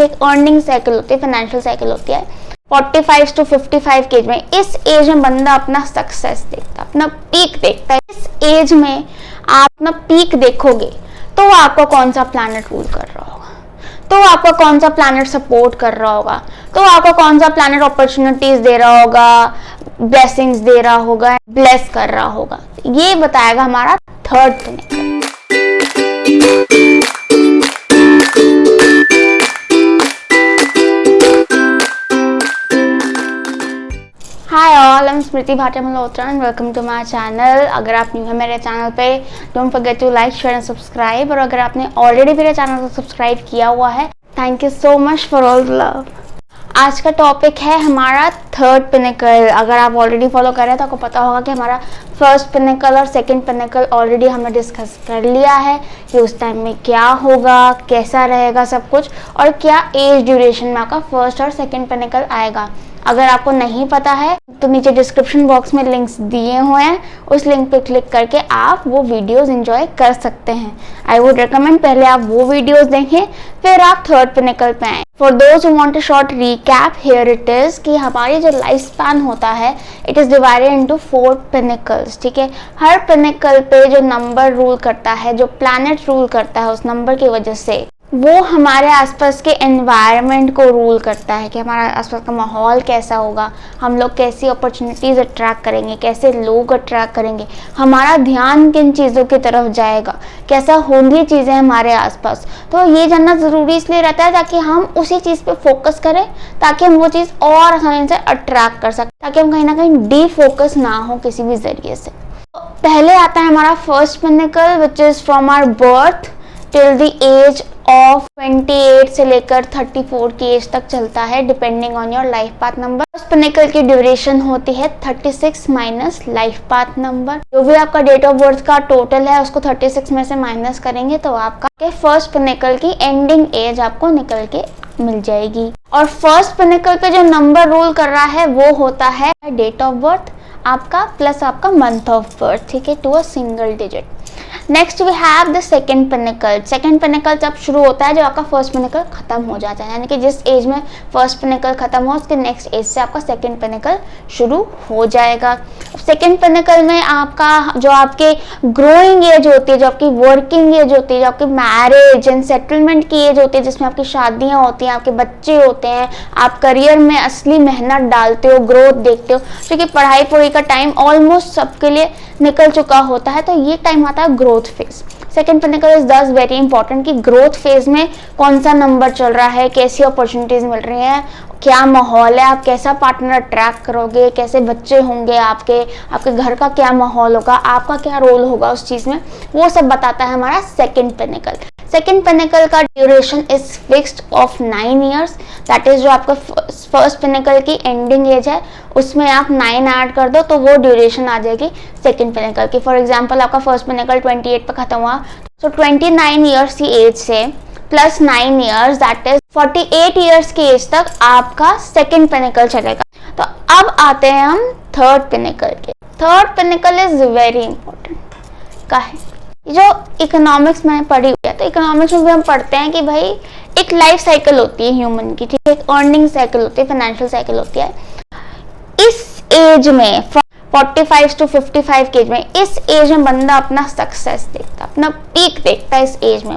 एक earning cycle होती है, फाइनेंशियल साइकिल होती है 45 to 55 के एज में। इस एज में बंदा अपना सक्सेस देखता है, अपना पीक देखता है। इस एज में आप अपना पीक देखोगे तो आपका कौन सा प्लैनेट रूल कर रहा होगा, तो आपका कौन सा प्लैनेट सपोर्ट कर रहा होगा, तो आपका कौन सा प्लैनेट अपॉर्चुनिटीज दे रहा होगा, ब्लेसिंग्स दे रहा होगा, ब्लेस कर रहा होगा। ये बताएगा हमारा third planet. Hi all, I am Smriti Bhatia Malhotra and welcome to my channel. अगर आप न्यू है मेरे चैनल पे, don't forget to like, share and subscribe. और अगर आपने ऑलरेडी मेरे चैनल को सब्सक्राइब किया हुआ है, thank you so much for all the love. आज का टॉपिक है हमारा थर्ड पिनेकल। अगर आप ऑलरेडी फॉलो कर रहे हैं तो आपको पता होगा कि हमारा फर्स्ट पिनेकल और सेकंड पिनेकल ऑलरेडी हमने डिस्कस कर लिया है कि उस टाइम में क्या होगा, कैसा रहेगा सब कुछ, और क्या एज ड्यूरेशन में आपका फर्स्ट और सेकंड पिनेकल आएगा। अगर आपको नहीं पता है तो नीचे डिस्क्रिप्शन बॉक्स में लिंक्स दिए हुए हैं, उस लिंक पे क्लिक करके आप वो वीडियोस एंजॉय कर सकते हैं। आई वुड रिकमेंड पहले आप वो वीडियोस देखें, फिर आप थर्ड पिनेकल पे आएँ। For those who want a short recap, here it is कि हमारी जो लाइफ स्पैन होता है इट इज डिवाइडेड इनटू 4 पिनेकल्स। ठीक है, हर पिनेकल पे जो नंबर रूल करता है, जो प्लैनेट रूल करता है, उस नंबर की वजह से वो हमारे आसपास के एनवायरनमेंट को रूल करता है कि हमारा आसपास का माहौल कैसा होगा, हम लोग कैसी अपॉर्चुनिटीज़ अट्रैक्ट करेंगे, कैसे लोग अट्रैक्ट करेंगे, हमारा ध्यान किन चीज़ों की तरफ जाएगा, कैसा होंगी चीज़ें हमारे आसपास। तो ये जानना ज़रूरी इसलिए रहता है ताकि हम उसी चीज़ पे फोकस करें, ताकि हम वो चीज़ और आसानी से अट्रैक्ट कर सकें, ताकि हम कहीं ना कहीं डीफोकस ना हो किसी भी ज़रिए से। तो पहले आता है हमारा first pinnacle which is from our birth till the age of 28 से लेकर 34 की एज तक चलता है, depending on your life path number. First pinnacle की ड्यूरेशन होती है 36 माइनस लाइफ पाथ नंबर। जो भी आपका डेट ऑफ बर्थ का टोटल है उसको 36 में से माइनस करेंगे तो आपका फर्स्ट पिनेकल की एंडिंग एज आपको निकल के मिल जाएगी। और फर्स्ट पिनेकल पे जो नंबर रूल कर रहा है वो होता है डेट ऑफ बर्थ आपका प्लस आपका मंथ ऑफ बर्थ, ठीक है, to a single digit. Next we have the second pinnacle. Second pinnacle जब शुरू होता है जब आपका फर्स्ट पिनेकल खत्म हो जाता है, यानी कि जिस एज में फर्स्ट पिनेकल खत्म हो उसके नेक्स्ट एज से आपका सेकेंड पिनेकल शुरू हो जाएगा। सेकेंड पिनेकल में आपका जो आपके ग्रोइंग एज होती है, जो आपकी वर्किंग एज होती है, जो आपकी मैरिज एंड सेटलमेंट की एज होती है, जिसमें आपकी शादियां होती हैं, आपके बच्चे होते हैं, आप करियर में असली मेहनत डालते हो, ग्रोथ देखते हो, क्योंकि पढ़ाई पूरी का टाइम ऑलमोस्ट सबके लिए निकल चुका होता है। तो ये टाइम आता है growth phase. Second pinnacle is दस वेरी इंपॉर्टेंट कि ग्रोथ फेज में कौन सा नंबर चल रहा है, कैसी अपॉर्चुनिटीज मिल रही हैं, क्या माहौल है, आप कैसा पार्टनर अट्रैक्ट करोगे, कैसे बच्चे होंगे, आपके घर का क्या माहौल होगा, आपका क्या रोल होगा उस चीज में, वो सब बताता है हमारा सेकेंड पिनेकल। सेकेंड पिनेकल का duration is fixed of 9 years. That is जो आपका फर्स्ट पिनेकल की एंडिंग एज है उसमें आप 9 ऐड कर दो तो वो ड्यूरेशन आ जाएगी सेकेंड पिनेकल की। फॉर एग्जाम्पल आपका फर्स्ट पिनेकल 28 पे खत्म हुआ, तो 29 ईयर्स की एज से plus 9 years that is 48 years की एज तक आपका सेकेंड पिनेकल चलेगा। तो अब आते हैं हम थर्ड पिनेकल के। Third pinnacle is very important. का है जो इकोनॉमिक्स मैंने पढ़ी हुई है, तो इकोनॉमिक्स में भी हम पढ़ते हैं कि भाई एक लाइफ साइकिल होती है ह्यूमन की, ठीक है, एक अर्निंग साइकिल होती है, फाइनेंशियल साइकिल होती है। इस एज में 45 to 55 के एज में, इस एज में बंदा अपना सक्सेस देखता है, अपना पीक देखता है इस एज में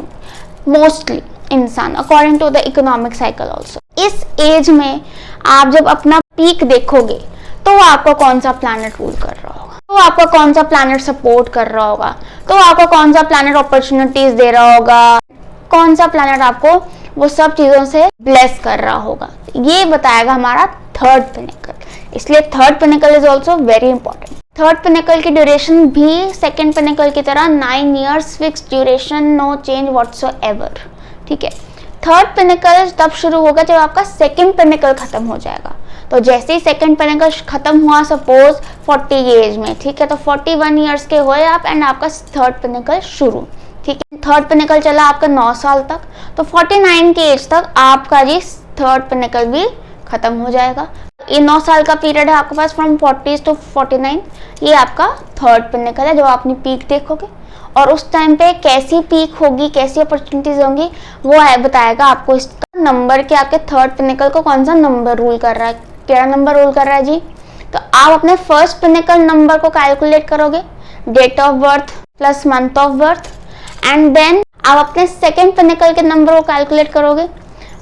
मोस्टली इंसान, according to the economic cycle also. इस एज में आप जब अपना पीक देखोगे तो आपका कौन सा प्लैनेट रूल कर रहा होगा, तो आपका कौन सा प्लैनेट सपोर्ट कर रहा होगा, तो आपका कौन सा प्लैनेट अपॉर्चुनिटीज दे रहा होगा, कौन सा प्लैनेट आपको वो सब चीजों से ब्लेस कर रहा होगा। ये बताएगा हमारा थर्ड पिनेकल। इसलिए third pinnacle is also very important. Third pinnacle की ड्यूरेशन भी सेकेंड पिनेकल की तरह 9 years fix duration, no change whatsoever, ठीक है। थर्ड पिनेकल तब शुरू होगा जब आपका सेकेंड पिनेकल खत्म हो जाएगा। तो जैसे ही सेकेंड पिनेकल खत्म हुआ सपोज 40 एज में, ठीक है, तो 41 ईयर्स के हुए आप एंड आपका थर्ड पिनेकल शुरू, ठीक है। थर्ड पिनेकल चला आपका 9 साल तक, तो 49 की एज तक आपका जी थर्ड पिनेकल भी खत्म हो जाएगा। ये 9 साल का पीरियड है आपके पास फ्रॉम 40 to 49, ये आपका थर्ड पिनेकल है जो आप अपनी पीक देखोगे। और उस टाइम पे कैसी पीक होगी, कैसी अपॉर्चुनिटीज होंगी, वो है बताएगा आपको। इसका नंबर के आपके थर्ड पिनेकल को कौन सा नंबर रूल कर रहा है, क्या नंबर रूल कर रहा है जी। तो आप अपने फर्स्ट पिनेकल नंबर को कैलकुलेट करोगे, date of birth plus month of birth, and then आप अपने सेकेंड पिनेकल के नंबर को कैलकुलेट करोगे,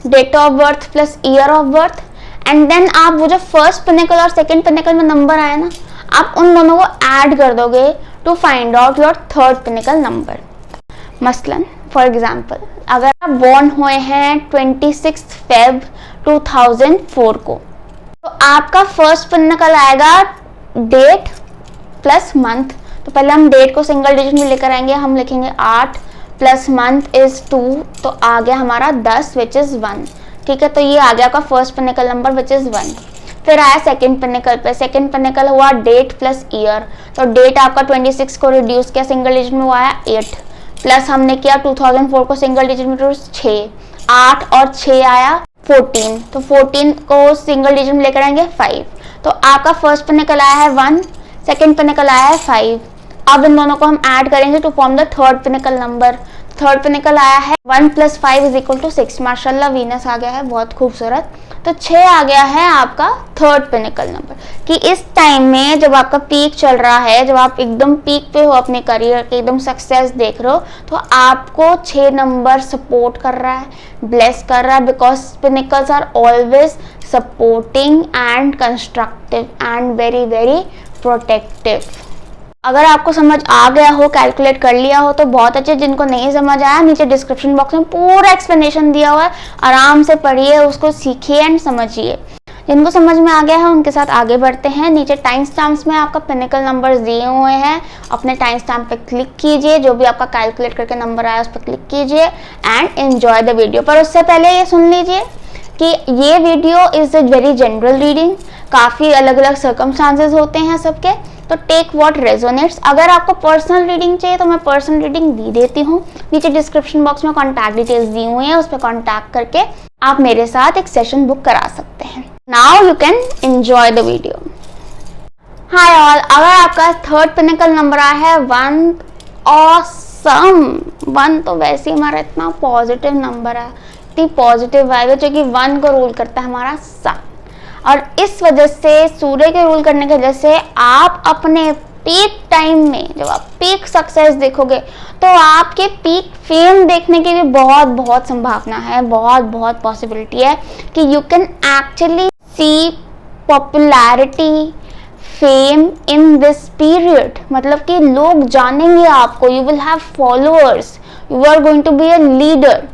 date of birth plus year of birth, and then आप वो जो फर्स्ट पिनेकल और सेकेंड पिनेकल में नंबर आया ना, आप उन दोनों को ऐड कर दोगे to find out your third pinnacle number. मसलन फॉर एग्जाम्पल, अगर आप बॉर्न हुए हैं 26 फेब 2004 को, तो आपका फर्स्ट पिनेकल आएगा डेट प्लस मंथ। तो पहले हम डेट को सिंगल डिजिट में लेकर आएंगे, हम लिखेंगे 8 प्लस मंथ इज 2, तो आ गया हमारा 10 विच इज 1। ठीक है, तो ये आ गया आपका first pinnacle number which is 1। फिर आया सेकंड पिनेकल पे, सेकंड पिनेकल हुआ डेट प्लस ईयर। तो डेट आपका 26 को रिड्यूस किया सिंगल डिजिट में, वो आया 8, प्लस हमने किया 2004 को सिंगल डिजिट में 6, 8 और 6 आया 14, तो 14 को सिंगल डिजिट में लेकर आएंगे 5। तो आपका फर्स्ट पिनेकल आया है 1, सेकंड पिनेकल आया है 5। अब इन दोनों को हम ऐड करेंगे to form the third pinnacle number. Third pinnacle आया है 1 + 5 = 6। माशाल्लाह वीनस आ गया है, बहुत खूबसूरत। तो 6 आ गया है आपका थर्ड पिनेकल नंबर। कि इस टाइम में जब आपका पीक चल रहा है, जब आप एकदम पीक पे हो अपने करियर के, एकदम सक्सेस देख रहे हो, तो आपको 6 नंबर सपोर्ट कर रहा है, ब्लेस कर रहा है, because pinnacles are always supporting and constructive and very very protective. अगर आपको समझ आ गया हो, कैलकुलेट कर लिया हो तो बहुत अच्छे। जिनको नहीं समझ आया, नीचे डिस्क्रिप्शन बॉक्स में पूरा एक्सप्लेनेशन दिया हुआ है, आराम से पढ़िए, उसको सीखिए एंड समझिए। जिनको समझ में आ गया है उनके साथ आगे बढ़ते हैं। नीचे टाइम स्टैम्प्स में आपका पिनेकल नंबर्स दिए हुए हैं, अपने टाइम स्टैम्प पे क्लिक कीजिए, जो भी आपका कैलकुलेट करके नंबर आया उस पर क्लिक कीजिए एंड एंजॉय द वीडियो। पर उससे पहले ये सुन लीजिए कि ये video is a very general reading, काफ़ी अलग अलग सर्कमस्टांसेस होते हैं सबके, तो टेक व्हाट रेजोनेट्स। अगर आपको पर्सनल रीडिंग चाहिए तो मैं पर्सनल रीडिंग दी देती हूँ। नीचे डिस्क्रिप्शन बॉक्स में कॉन्टैक्ट डिटेल्स दी हुई हैं, उस पर कॉन्टैक्ट करके आप मेरे साथ एक सेशन बुक करा सकते हैं। Now you can enjoy the video. Hi all, अगर आपका थर्ड पिनेकल नंबर आया है 1, ऑसम। 1 तो वैसे ही हमारा इतना पॉजिटिव नंबर है, इतनी पॉजिटिव वाइब है, जो कि 1 को रूल करता है हमारा सन। और इस वजह से, सूर्य के रूल करने की वजह से, आप अपने पीक टाइम में जब आप पीक सक्सेस देखोगे तो आपके पीक फेम देखने की भी बहुत बहुत संभावना है, बहुत बहुत पॉसिबिलिटी है कि you can actually see popularity, fame in this period. मतलब कि लोग जानेंगे आपको, you will have followers, you are going to be a leader.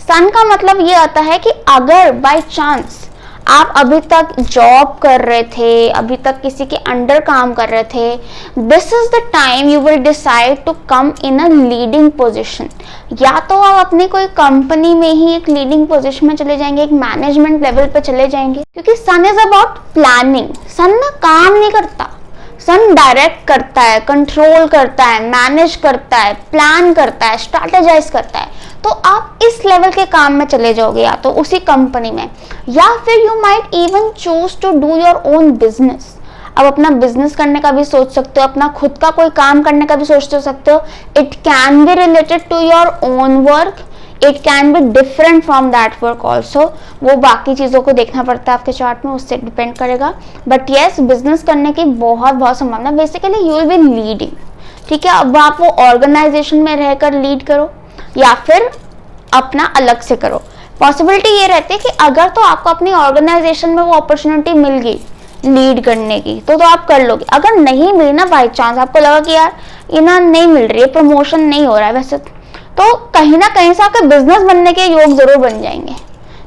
Sun का मतलब ये आता है कि अगर बाय चांस आप अभी तक जॉब कर रहे थे, अभी तक किसी के अंडर काम कर रहे थे, this is the time you will decide to come in a leading position. या तो आप अपनी कोई कंपनी में ही एक लीडिंग पोजीशन में चले जाएंगे, एक मैनेजमेंट लेवल पे चले जाएंगे, क्योंकि सन इज अबाउट प्लानिंग। सन ना काम नहीं करता, सन डायरेक्ट करता है, कंट्रोल करता है, मैनेज करता है, प्लान करता है, स्ट्रैटेजाइज करता है। तो आप इस लेवल के काम में चले जाओगे, या तो उसी कंपनी में, या फिर you might even choose to do your own business. अब अपना बिजनेस करने का भी सोच सकते हो, अपना खुद का कोई काम करने का भी सोच सकते हो। It can be related to your own work, it can be different from that work also. वो बाकी चीज़ों को देखना पड़ता है आपके चार्ट में, उससे डिपेंड करेगा। बट येस, बिजनेस करने की बहुत बहुत संभावना। Basically you will be leading, ठीक है। अब आप वो ऑर्गेनाइजेशन में रहकर लीड करो या फिर अपना अलग से करो। पॉसिबिलिटी ये रहती है कि अगर तो आपको अपनी ऑर्गेनाइजेशन में वो अपॉर्चुनिटी मिल गई लीड करने की, तो आप कर लोगे। अगर नहीं मिली ना, बाई चांस आपको लगा कि यार ये ना नहीं मिल रही है, प्रमोशन नहीं हो रहा है वैसे, तो कहीं ना कहीं से आपके बिजनेस बनने के योग जरूर बन जाएंगे।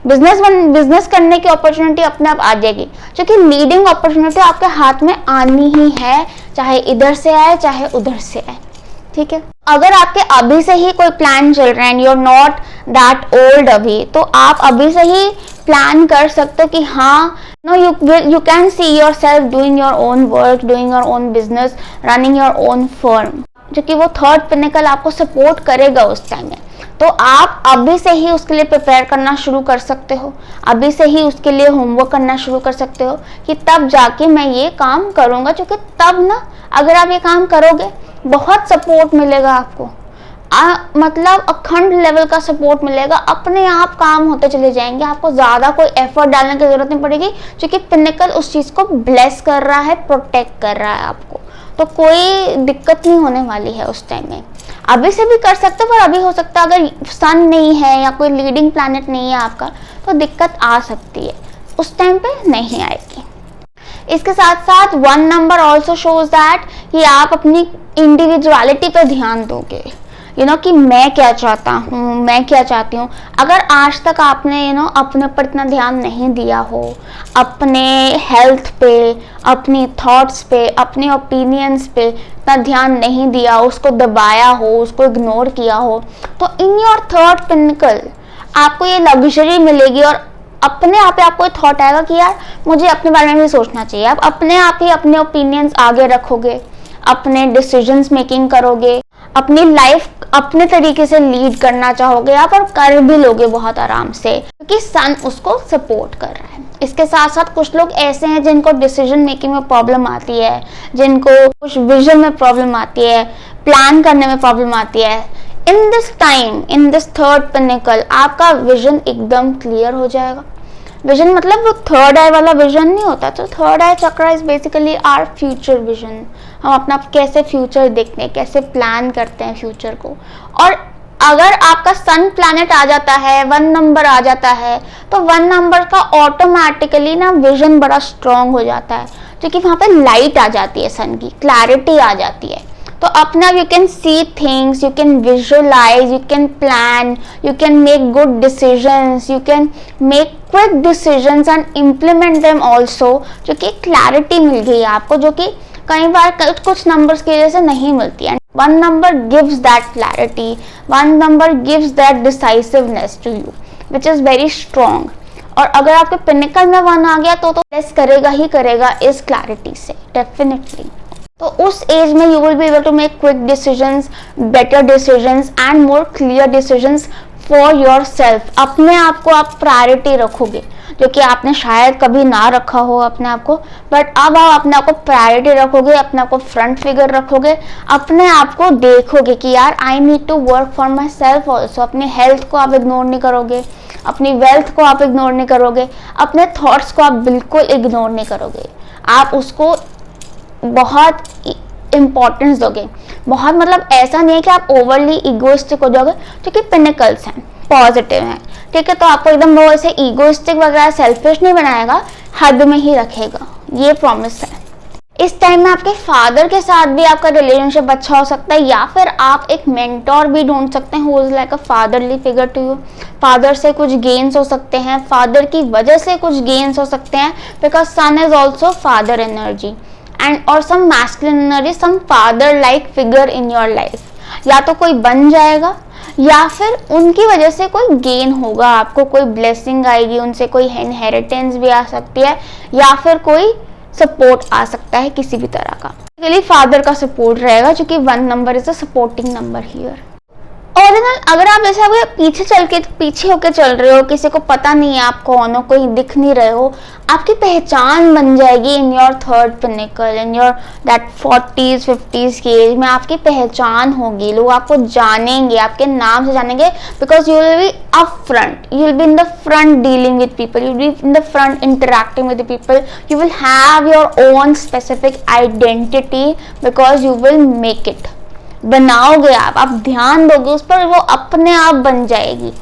बिजनेस करने की अपॉर्चुनिटी अपने आप आ जाएगी, क्योंकि लीडिंग अपॉर्चुनिटी आपके हाथ में आनी ही है, चाहे इधर से आए चाहे उधर से आए, ठीक है। अगर आपके अभी से ही कोई प्लान चल रहा है, you are not that old अभी, तो आप अभी से ही प्लान कर सकते हो कि हाँ, no, you can see yourself doing your own work, doing your own business, running your own firm, जो कि वो थर्ड पिनेकल आपको सपोर्ट करेगा उस टाइम में। तो आप अभी से ही उसके लिए प्रिपेयर करना शुरू कर सकते हो, अभी से ही उसके लिए होमवर्क करना शुरू कर सकते हो कि तब जाके मैं ये काम करूँगा, क्योंकि तब ना अगर आप ये काम करोगे बहुत सपोर्ट मिलेगा आपको। मतलब अखंड लेवल का सपोर्ट मिलेगा, अपने आप काम होते चले जाएंगे, आपको ज़्यादा कोई एफर्ट डालने की ज़रूरत नहीं पड़ेगी, क्योंकि पिनिकल उस चीज़ को ब्लेस कर रहा है, प्रोटेक्ट कर रहा है आपको, तो कोई दिक्कत नहीं होने वाली है उस टाइम में। अभी से भी कर सकते हो, पर अभी हो सकता है अगर सन नहीं है या कोई लीडिंग प्लैनेट नहीं है आपका, तो दिक्कत आ सकती है, उस टाइम पे नहीं आएगी। इसके साथ साथ 1 नंबर ऑल्सो शोज दैट कि आप अपनी इंडिविजुअलिटी पे ध्यान दोगे, कि मैं क्या चाहता हूँ, मैं क्या चाहती हूँ। अगर आज तक आपने अपने ऊपर इतना ध्यान नहीं दिया हो, अपने हेल्थ पे, अपनी थॉट्स पे, अपने ओपिनियंस पे इतना ध्यान नहीं दिया, उसको दबाया हो, उसको इग्नोर किया हो, तो इन योर थर्ड पिनिकल आपको ये लग्जरी मिलेगी और अपने आप ही आपको थॉट आएगा कि यार मुझे अपने बारे में भी सोचना चाहिए। आप अपने आप ही अपने ओपिनियंस आगे रखोगे, अपने डिसीजंस मेकिंग करोगे, अपनी लाइफ अपने तरीके से लीड करना चाहोगे आप, और कर भी लोगे बहुत आराम से, क्योंकि सन उसको सपोर्ट कर रहा है। इसके साथ साथ कुछ लोग ऐसे हैं जिनको डिसीजन मेकिंग में प्रॉब्लम आती है, जिनको कुछ विजन में प्रॉब्लम आती है, प्लान करने में प्रॉब्लम आती है। इन this time, in this third pinnacle आपका विजन एकदम क्लियर हो जाएगा। विजन मतलब वो थर्ड आई वाला विजन नहीं होता, तो third eye chakra is basically our future vision. हम अपना कैसे फ्यूचर देखते हैं, कैसे प्लान करते हैं फ्यूचर को। और अगर आपका सन प्लैनेट आ जाता है, 1 नंबर आ जाता है, तो 1 नंबर का ऑटोमेटिकली ना विजन बड़ा स्ट्रांग हो जाता है, क्योंकि वहां पे लाइट आ जाती है, सन की क्लैरिटी आ जाती है। तो अपना you can see things, you can visualise, you can plan, you can make good decisions, you can make quick decisions and implement them also, जो कि क्लैरिटी मिल गई है आपको, जो कि कई बार कुछ नंबर्स की वजह से नहीं मिलती है। 1 number gives that clarity, 1 number gives that decisiveness to you which is very strong. और अगर आपके पिनिकल में 1 आ गया तो लेस करेगा ही करेगा इस क्लैरिटी से डेफिनेटली। तो उस एज में you will be able to make quick decisions, better decisions and more clear decisions for yourself. अपने आप को आप प्रायोरिटी रखोगे, जो कि आपने शायद कभी ना रखा हो अपने आप को, बट अब आप अपने आप को प्रायोरिटी रखोगे, अपने आप को फ्रंट फिगर रखोगे, अपने आप को देखोगे कि यार I need to work for myself also. अपनी हेल्थ को आप इग्नोर नहीं करोगे, अपनी वेल्थ को आप इग्नोर नहीं करोगे, अपने थॉट्स को आप बिल्कुल इग्नोर नहीं करोगे, आप उसको बहुत इंपॉर्टेंस दोगे। बहुत मतलब ऐसा नहीं है कि आप ओवरली इगोइस्टिक हो जाओगे, क्योंकि पिनिकल्स हैं, पॉजिटिव हैं, ठीक है। तो आपको एकदम वो ऐसे इगोइस्टिक वगैरह सेल्फिश नहीं बनाएगा, हद में ही रखेगा, ये प्रॉमिस है। इस टाइम में आपके फादर के साथ भी आपका रिलेशनशिप अच्छा हो सकता है, या फिर आप एक मेंटोर भी ढूंढ सकते हैं who is like a fatherly figure to you. Father से कुछ गेन्स हो सकते हैं, फादर की वजह से कुछ गेन्स हो सकते हैं, because sun is also father energy and और some masculine energy, some father like figure in your life. या तो कोई बन जाएगा, या फिर उनकी वजह से कोई गेन होगा, आपको कोई ब्लेसिंग आएगी उनसे, कोई इनहेरिटेंस भी आ सकती है, या फिर कोई सपोर्ट आ सकता है किसी भी तरह का। बेसिकली फादर का सपोर्ट रहेगा, क्योंकि 1 number is a supporting number here. और अगर आप ऐसे पीछे होके चल रहे हो, किसी को पता नहीं है आप कौन हो, कोई दिख नहीं रहे हो, आपकी पहचान बन जाएगी इन your third pinnacle, in your that 40s 50s की एज में आपकी पहचान होगी, लोग आपको जानेंगे, आपके नाम से जानेंगे, because you will be up front, you will be in the front dealing with people, you will be in the front interacting with the people, you will have your own specific identity, because you will make it. बनाओगे आप ध्यान दोगे उस पर, वो अपने आप बन जाएगी।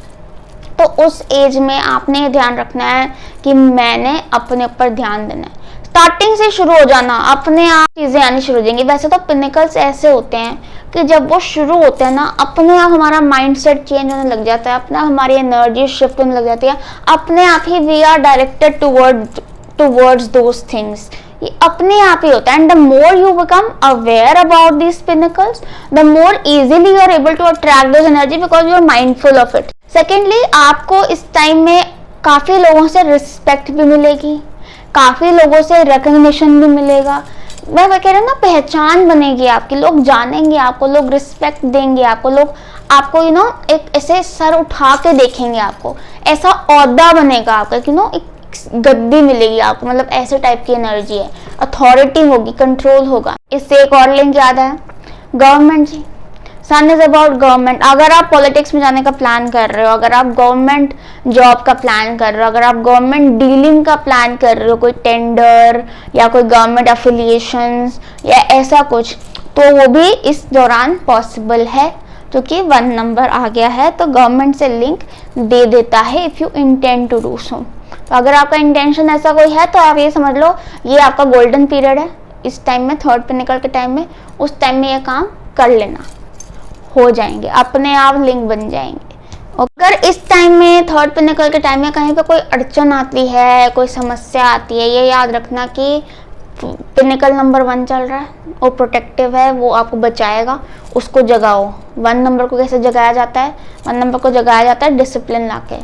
तो उस एज में आपने ध्यान रखना है कि मैंने अपने ऊपर ध्यान देना है। स्टार्टिंग से शुरू हो जाना, अपने आप चीजें आनी शुरू हो जाएंगी। वैसे तो पिनिकल्स ऐसे होते हैं कि जब वो शुरू होते हैं ना, अपने आप हमारा माइंडसेट चेंज होने लग जाता है, अपने आप हमारी एनर्जी शिफ्ट होने लग जाती है, अपने आप ही we are directed towards those things. ये अपने आप ही होता है। And the more you become aware about these pinnacles, the more easily you are able to attract those energy, because you are mindful of it. Secondly, आपको इस time में काफी लोगों से रिस्पेक्ट भी मिलेगी, काफी लोगों से रिकग्निशन भी मिलेगा। मैं कह रही हूँ ना, पहचान बनेगी आपकी, लोग जानेंगे आपको, लोग रिस्पेक्ट देंगे आपको, लोग आपको एक ऐसे सर उठा के देखेंगे आपको, ऐसा औहदा बनेगा आपका, एक गद्दी मिलेगी आपको, मतलब ऐसे टाइप की एनर्जी है, अथॉरिटी होगी, कंट्रोल होगा। इससे एक और लिंक याद है, गवर्नमेंट जी। Sun is about government. अगर आप पॉलिटिक्स में जाने का प्लान कर रहे हो, अगर आप गवर्नमेंट जॉब का प्लान कर रहे हो, अगर आप गवर्नमेंट डीलिंग का प्लान कर रहे हो, कोई टेंडर या कोई गवर्नमेंट अफिलिएशंस या ऐसा कुछ, तो वो भी इस दौरान पॉसिबल है, क्योंकि 1 नंबर आ गया है तो गवर्नमेंट से लिंक दे देता है if you intend to do so. तो अगर आपका इंटेंशन ऐसा कोई है तो आप ये समझ लो ये आपका गोल्डन पीरियड है। इस टाइम में, थर्ड पिनेकल के टाइम में, उस टाइम में ये काम कर लेना, हो जाएंगे, अपने आप लिंक बन जाएंगे। अगर इस टाइम में, थर्ड पिनेकल के टाइम में कहीं पे कोई अड़चन आती है, कोई समस्या आती है, ये याद रखना कि पिनेकल नंबर 1 चल रहा है, वो प्रोटेक्टिव है, वो आपको बचाएगा, उसको जगाओ। 1 नंबर को कैसे जगाया जाता है? 1 नंबर को जगाया जाता है डिसिप्लिन लाके,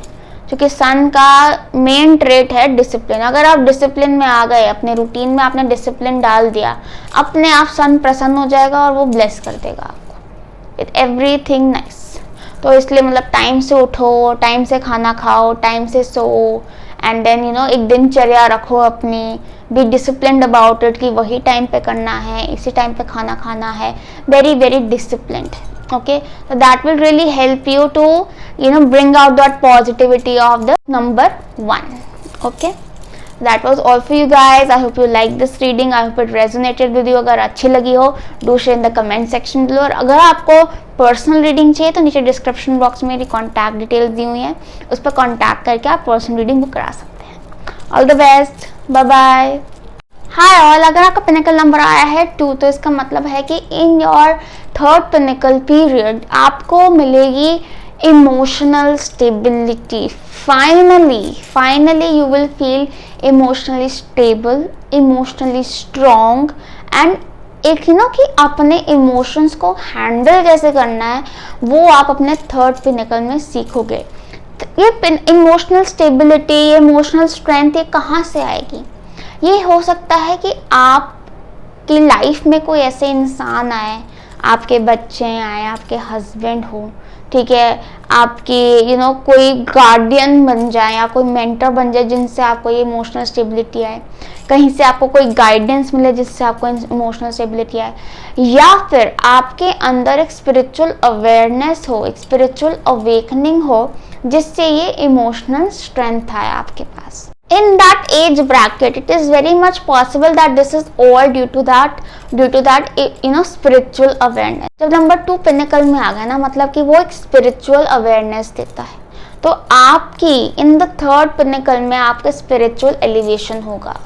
क्योंकि सन का मेन ट्रेट है डिसिप्लिन। अगर आप डिसिप्लिन में आ गए, अपने रूटीन में आपने डिसिप्लिन डाल दिया, अपने आप सन प्रसन्न हो जाएगा और वो ब्लेस कर देगा आपको विथ एवरीथिंग नाइस। तो इसलिए मतलब टाइम से उठो, टाइम से खाना खाओ, टाइम से सो, एंड देन एक दिनचर्या रखो अपनी, बी डिसिप्लिन्ड अबाउट इट कि वही टाइम पे करना है, इसी टाइम पे खाना खाना है, very very disciplined. Okay, so that will really help you to bring out that positivity of the number 1. Okay, that was all for you guys. I hope you like this reading. I hope it resonated with you. अगर अच्छी लगी हो, do share in the comment section below. और अगर आपको personal reading चाहिए तो नीचे डिस्क्रिप्शन बॉक्स में मेरी कॉन्टैक्ट डिटेल्स दी हुई हैं, उस पर कॉन्टैक्ट करके आप पर्सनल रीडिंग बुक करा सकते हैं। All the best, bye bye. Hi all, अगर आपका पिनेकल नंबर आया है 2 तो इसका मतलब है कि इन योर थर्ड पिनेकल पीरियड आपको मिलेगी emotional stability. Finally you will feel emotionally stable, emotionally strong, and एक कि अपने इमोशंस को हैंडल कैसे करना है वो आप अपने थर्ड पिनेकल में सीखोगे। ये इमोशनल स्टेबिलिटी, इमोशनल स्ट्रेंथ ये कहाँ से आएगी? ये हो सकता है कि आपकी लाइफ में कोई ऐसे इंसान आए, आपके बच्चे आए, आपके हस्बैंड हो, ठीक है, आपकी कोई गार्डियन बन जाए या कोई मेंटर बन जाए जिनसे आपको ये इमोशनल स्टेबिलिटी आए, कहीं से आपको कोई गाइडेंस मिले जिससे आपको इमोशनल स्टेबिलिटी आए, या फिर आपके अंदर एक स्पिरिचुअल अवेयरनेस हो, एक स्पिरिचुअल अवेकनिंग हो जिससे ये इमोशनल स्ट्रेंथ आए आपके पास। In that age bracket, it is very much possible that this is all due to that spiritual awareness. जब नंबर 2 पिनेकल में आ गया ना, मतलब कि वो एक स्पिरिचुअल अवेयरनेस देता है, तो आपकी इन द थर्ड पिनेकल में आपका स्पिरिचुअल एलिवेशन होगा।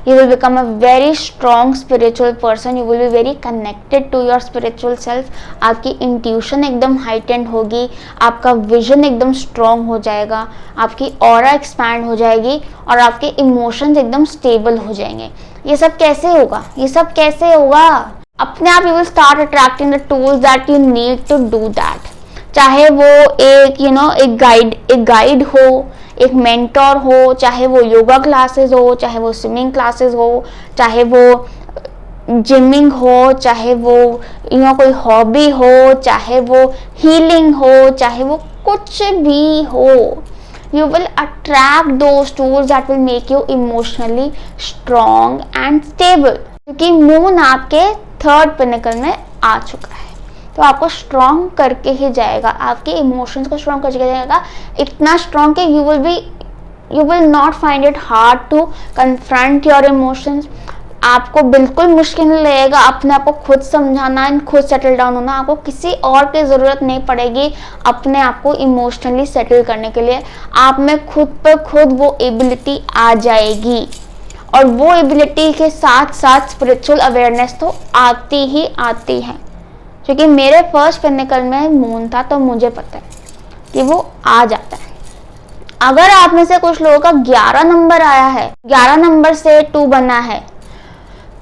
You will become a very strong spiritual person. You will be very connected to your spiritual self. आपकी इंट्यूशन एकदम हाइटेंड होगी, आपका विजन एकदम स्ट्रॉन्ग हो जाएगा, आपकी ऑरा एक्सपैंड हो जाएगी और आपके इमोशंस एकदम स्टेबल हो जाएंगे। ये सब कैसे होगा? अपने आप you will start attracting the tools that you need to do that. चाहे वो एक गाइड हो, एक मेंटोर हो, चाहे वो योगा क्लासेस हो, चाहे वो स्विमिंग क्लासेस हो, चाहे वो जिमिंग हो, चाहे वो कोई हॉबी हो, चाहे वो हीलिंग हो, चाहे वो कुछ भी हो, you will attract those tools that will make you emotionally strong and stable. क्योंकि मून आपके थर्ड पिनेकल में आ चुका है, तो आपको स्ट्रॉन्ग करके ही जाएगा, आपके इमोशंस को स्ट्रॉन्ग करके जाएगा, इतना स्ट्रॉन्ग कि you will not find it hard to confront your emotions. आपको बिल्कुल मुश्किल नहीं लगेगा अपने आप को खुद समझाना एंड खुद सेटल डाउन होना। आपको किसी और की ज़रूरत नहीं पड़ेगी अपने आप को इमोशनली सेटल करने के लिए। आप में खुद पर खुद वो एबिलिटी आ जाएगी, और वो एबिलिटी के साथ साथ स्पिरिचुअल अवेयरनेस तो आती ही आती है। क्योंकि मेरे फर्स्ट पिनेकल में मून था तो मुझे पता है कि वो आ जाता है। अगर आप में से कुछ लोगों का 11 नंबर आया है, 11 नंबर से 2 बना है,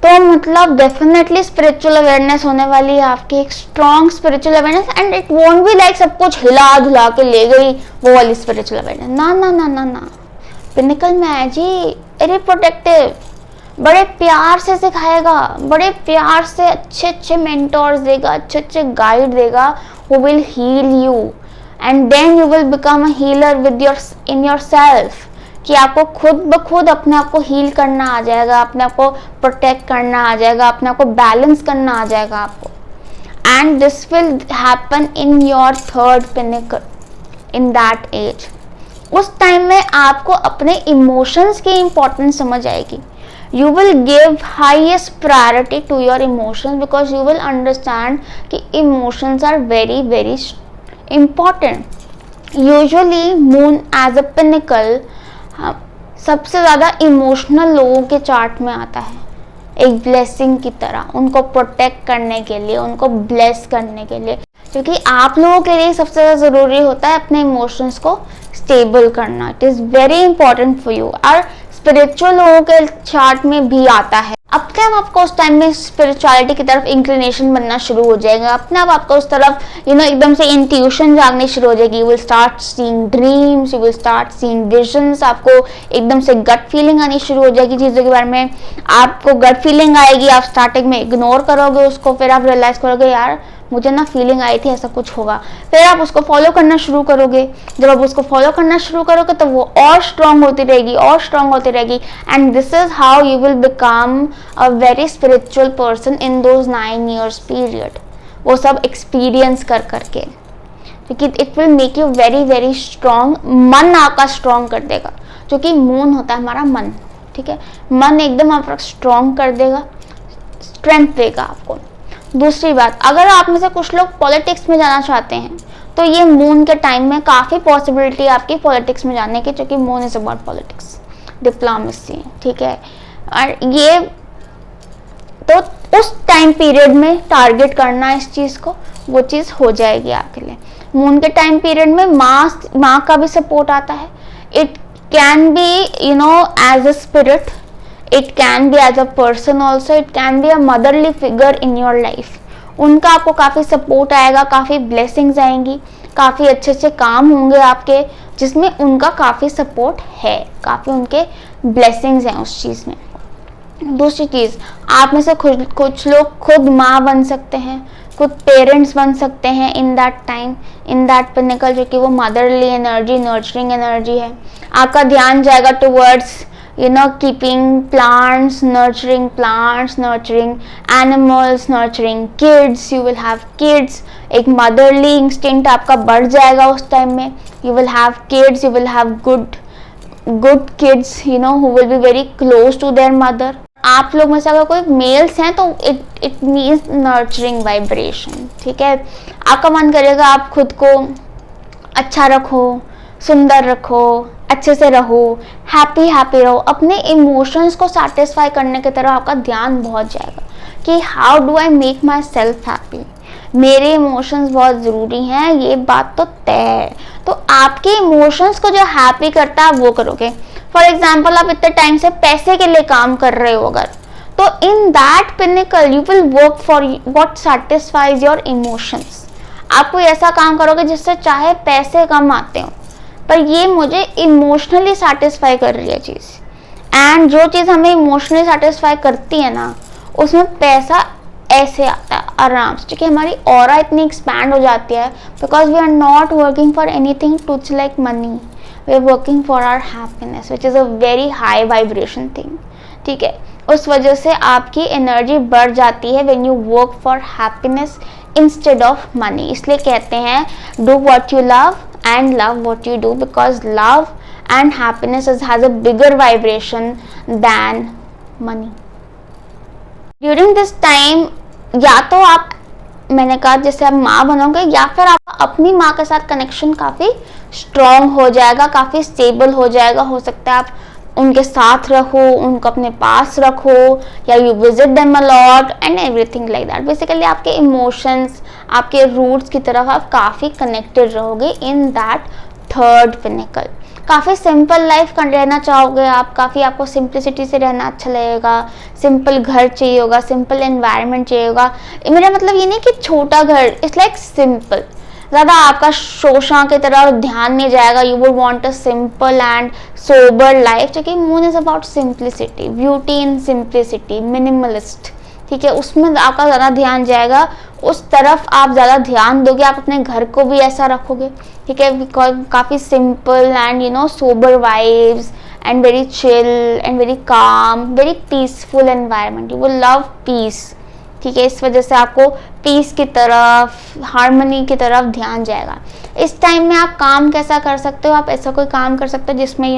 तो मतलब डेफिनेटली स्पिरिचुअल अवेयरनेस होने वाली है आपकी, एक strong spiritual awareness, and it won't be like सब कुछ हिला धुला के ले गई वो वाली स्पिरिचुअल अवेयरनेस। ना ना ना ना ना, पिनेकल में है जी, वेरी प्रोटेक्टिव, बड़े प्यार से सिखाएगा, बड़े प्यार से अच्छे अच्छे मेंटोर्स देगा, अच्छे अच्छे गाइड देगा, who will heal you, and then you will become a healer within yourself, कि आपको खुद ब खुद अपने आप को हील करना आ जाएगा, अपने आप को प्रोटेक्ट करना आ जाएगा, अपने आप को बैलेंस करना आ जाएगा आपको। And this will happen in your third pinnacle in that age. उस टाइम में आपको अपने इमोशंस की इंपॉर्टेंस समझ आएगी। You will give highest priority to your emotions because you will understand कि emotions are very very important. Usually moon as a pinnacle सबसे ज़्यादा इमोशनल लोगों के चार्ट में आता है, एक ब्लेसिंग की तरह, उनको प्रोटेक्ट करने के लिए, उनको ब्लेस करने के लिए, क्योंकि आप लोगों के लिए सबसे ज़्यादा ज़रूरी होता है अपने इमोशंस को स्टेबल करना। It is very important for you. और स्पिरिचुअल लोगों के चार्ट में भी आता है। अपने आप आपको उस टाइम में स्पिरिचुअलिटी की तरफ इंक्लिनेशन बनना शुरू हो जाएगा, अपने आप आपको उस तरफ एकदम से इंट्यूशन जागनी शुरू हो जाएगी। You will start seeing dreams, you will start seeing visions, आपको एकदम से गट फीलिंग आनी शुरू हो जाएगी चीज़ों के बारे में। आपको गट फीलिंग आएगी, आप स्टार्टिंग में इग्नोर करोगे उसको, फिर आप रियलाइज करोगे यार मुझे ना फीलिंग आई थी ऐसा कुछ होगा, फिर आप उसको फॉलो करना शुरू करोगे। जब आप उसको फॉलो करना शुरू करोगे तो वो और स्ट्रांग होती रहेगी, और स्ट्रांग होती रहेगी, and this is how you will become a very spiritual person in those 9 years period. वो सब एक्सपीरियंस कर करके, क्योंकि it will make you very very strong. मन आपका स्ट्रांग कर देगा, जो कि मून होता है हमारा मन, ठीक है। मन एकदम आपका स्ट्रांग कर देगा, स्ट्रेंथ देगा आपको। दूसरी बात, अगर आप में से कुछ लोग पॉलिटिक्स में जाना चाहते हैं तो ये मून के टाइम में काफ़ी पॉसिबिलिटी आपकी पॉलिटिक्स में जाने की, क्योंकि moon is about politics, diplomacy, ठीक है। और ये तो उस टाइम पीरियड में टारगेट करना इस चीज़ को, वो चीज़ हो जाएगी आपके लिए। मून के टाइम पीरियड में माँ का भी सपोर्ट आता है। It can be as a spirit, it can be as a person also, it can be a motherly figure in your life। उनका आपको काफ़ी सपोर्ट आएगा, काफ़ी ब्लेसिंग्स आएंगी, काफ़ी अच्छे अच्छे काम होंगे आपके जिसमें उनका काफ़ी सपोर्ट है, काफ़ी उनके ब्लेसिंग्स हैं उस चीज़ में। दूसरी चीज़, आप में से कुछ लोग खुद माँ बन सकते हैं, खुद पेरेंट्स बन सकते हैं इन that time, in that pinnacle, जो कि वो मदरली एनर्जी, नर्चरिंग एनर्जी है। आपका ध्यान जाएगा towards keeping plants, nurturing animals, nurturing kids। you will have kids, एक motherly instinct आपका बढ़ जाएगा उस टाइम में। you will have kids, you will have good kids who will be very close to their mother। आप लोग में से अगर कोई मेल्स हैं तो it means nurturing vibration, ठीक है। आपका मन करेगा आप खुद को अच्छा रखो, सुंदर रखो, अच्छे से रहो, हैप्पी रहो, अपने इमोशंस को सेटिस्फाई करने की तरफ आपका ध्यान बहुत जाएगा कि how do I make my self happy. मेरे इमोशंस बहुत ज़रूरी हैं, ये बात तो तय है। तो आपके इमोशंस को जो हैप्पी करता है वो करोगे। फॉर एग्जाम्पल, आप इतने टाइम से पैसे के लिए काम कर रहे हो अगर, तो in that pinnacle you will work for what satisfies your emotions. आप कोई ऐसा काम करोगे जिससे चाहे पैसे कम आते हो पर ये मुझे इमोशनली सेटिस्फाई कर रही है चीज़। एंड जो चीज़ हमें इमोशनली सेटिस्फाई करती है ना, उसमें पैसा ऐसे आता है आराम से, क्योंकि हमारी ऑरा इतनी एक्सपैंड हो जाती है, because we are not working for anything such like money, we are working for our happiness which is a very high vibration thing, ठीक है। उस वजह से आपकी एनर्जी बढ़ जाती है when you work for happiness instead of money. इसलिए कहते हैं do what you love and love what you do, because love and happiness has a bigger vibration than money। during this time या तो आप, मैंने कहा जैसे आप माँ बनोगे, या फिर आप अपनी माँ के साथ कनेक्शन काफ़ी स्ट्रॉन्ग हो जाएगा, काफ़ी स्टेबल हो जाएगा। हो सकता है आप उनके साथ रहो, उनको अपने पास रखो, या you visit them a lot and everything like that. Basically आपके इमोशंस, आपके रूट्स की तरफ आप काफ़ी कनेक्टेड रहोगे इन दैट थर्ड पिनेकल। काफ़ी सिंपल लाइफ रहना चाहोगे आप, काफ़ी आपको सिंप्लिसिटी से रहना अच्छा लगेगा। सिंपल घर चाहिए होगा, सिंपल एनवायरनमेंट चाहिए होगा। मेरा मतलब ये नहीं कि छोटा घर, इट्स लाइक सिंपल, ज़्यादा आपका शोषा की तरह ध्यान नहीं जाएगा। You would want a simple and sober life, क्योंकि moon is about simplicity, beauty in simplicity, minimalist, ठीक है। उसमें आपका ज़्यादा ध्यान जाएगा, उस तरफ आप ज़्यादा ध्यान दोगे। आप अपने घर को भी ऐसा रखोगे, ठीक है, काफ़ी simple and sober vibes and very chill and very calm, very peaceful environment. You will love piece, ठीक है। इस वजह से आपको पीस की तरफ, हार्मनी की तरफ ध्यान जाएगा। इस टाइम में आप काम कैसा कर सकते हो, आप ऐसा कोई काम कर सकते हो जिसमें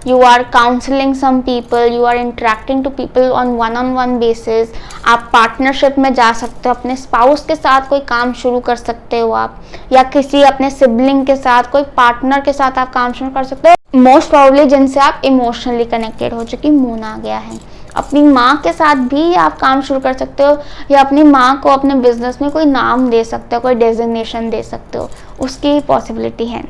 you are counselling some people, you are interacting to people on one basis. आप पार्टनरशिप में जा सकते हो, अपने स्पाउस के साथ कोई काम शुरू कर सकते हो आप, या किसी अपने सिबलिंग के साथ, कोई पार्टनर के साथ आप काम शुरू कर सकते हो, मोस्ट प्रॉब्ली जिनसे आप इमोशनली कनेक्टेड हो चुकी। मून आ गया है। अपनी माँ के साथ भी आप काम शुरू कर सकते हो, या अपनी माँ को अपने बिजनेस में कोई नाम दे सकते हो, कोई डेजिग्नेशन दे सकते हो, उसकी पॉसिबिलिटी है।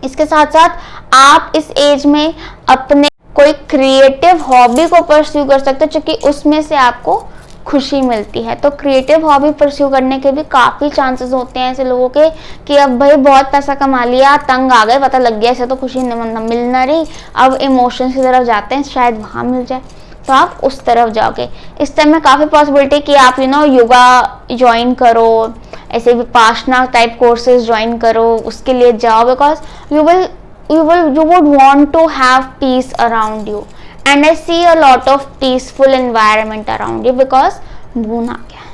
इसके साथ साथ आप इस एज में अपने कोई क्रिएटिव हॉबी को परस्यू कर सकते हो, क्योंकि उसमें से आपको खुशी मिलती है। तो क्रिएटिव हॉबी परस्यू करने के भी काफ़ी चांसेस होते हैं ऐसे लोगों के कि अब भाई बहुत पैसा कमा लिया, तंग आ गए, पता लग गया इसे तो खुशी मिल ना रही, अब इमोशंस की तरफ जाते हैं, शायद वहाँ मिल जाए, तो आप उस तरफ जाओगे। इस टाइम में काफ़ी पॉसिबिलिटी कि आप योगा ज्वाइन करो, ऐसे विपासना टाइप कोर्सेज ज्वाइन करो, उसके लिए जाओ, because you would want to have peace around you, and I see a lot of peaceful environment around you because moon आ गया है।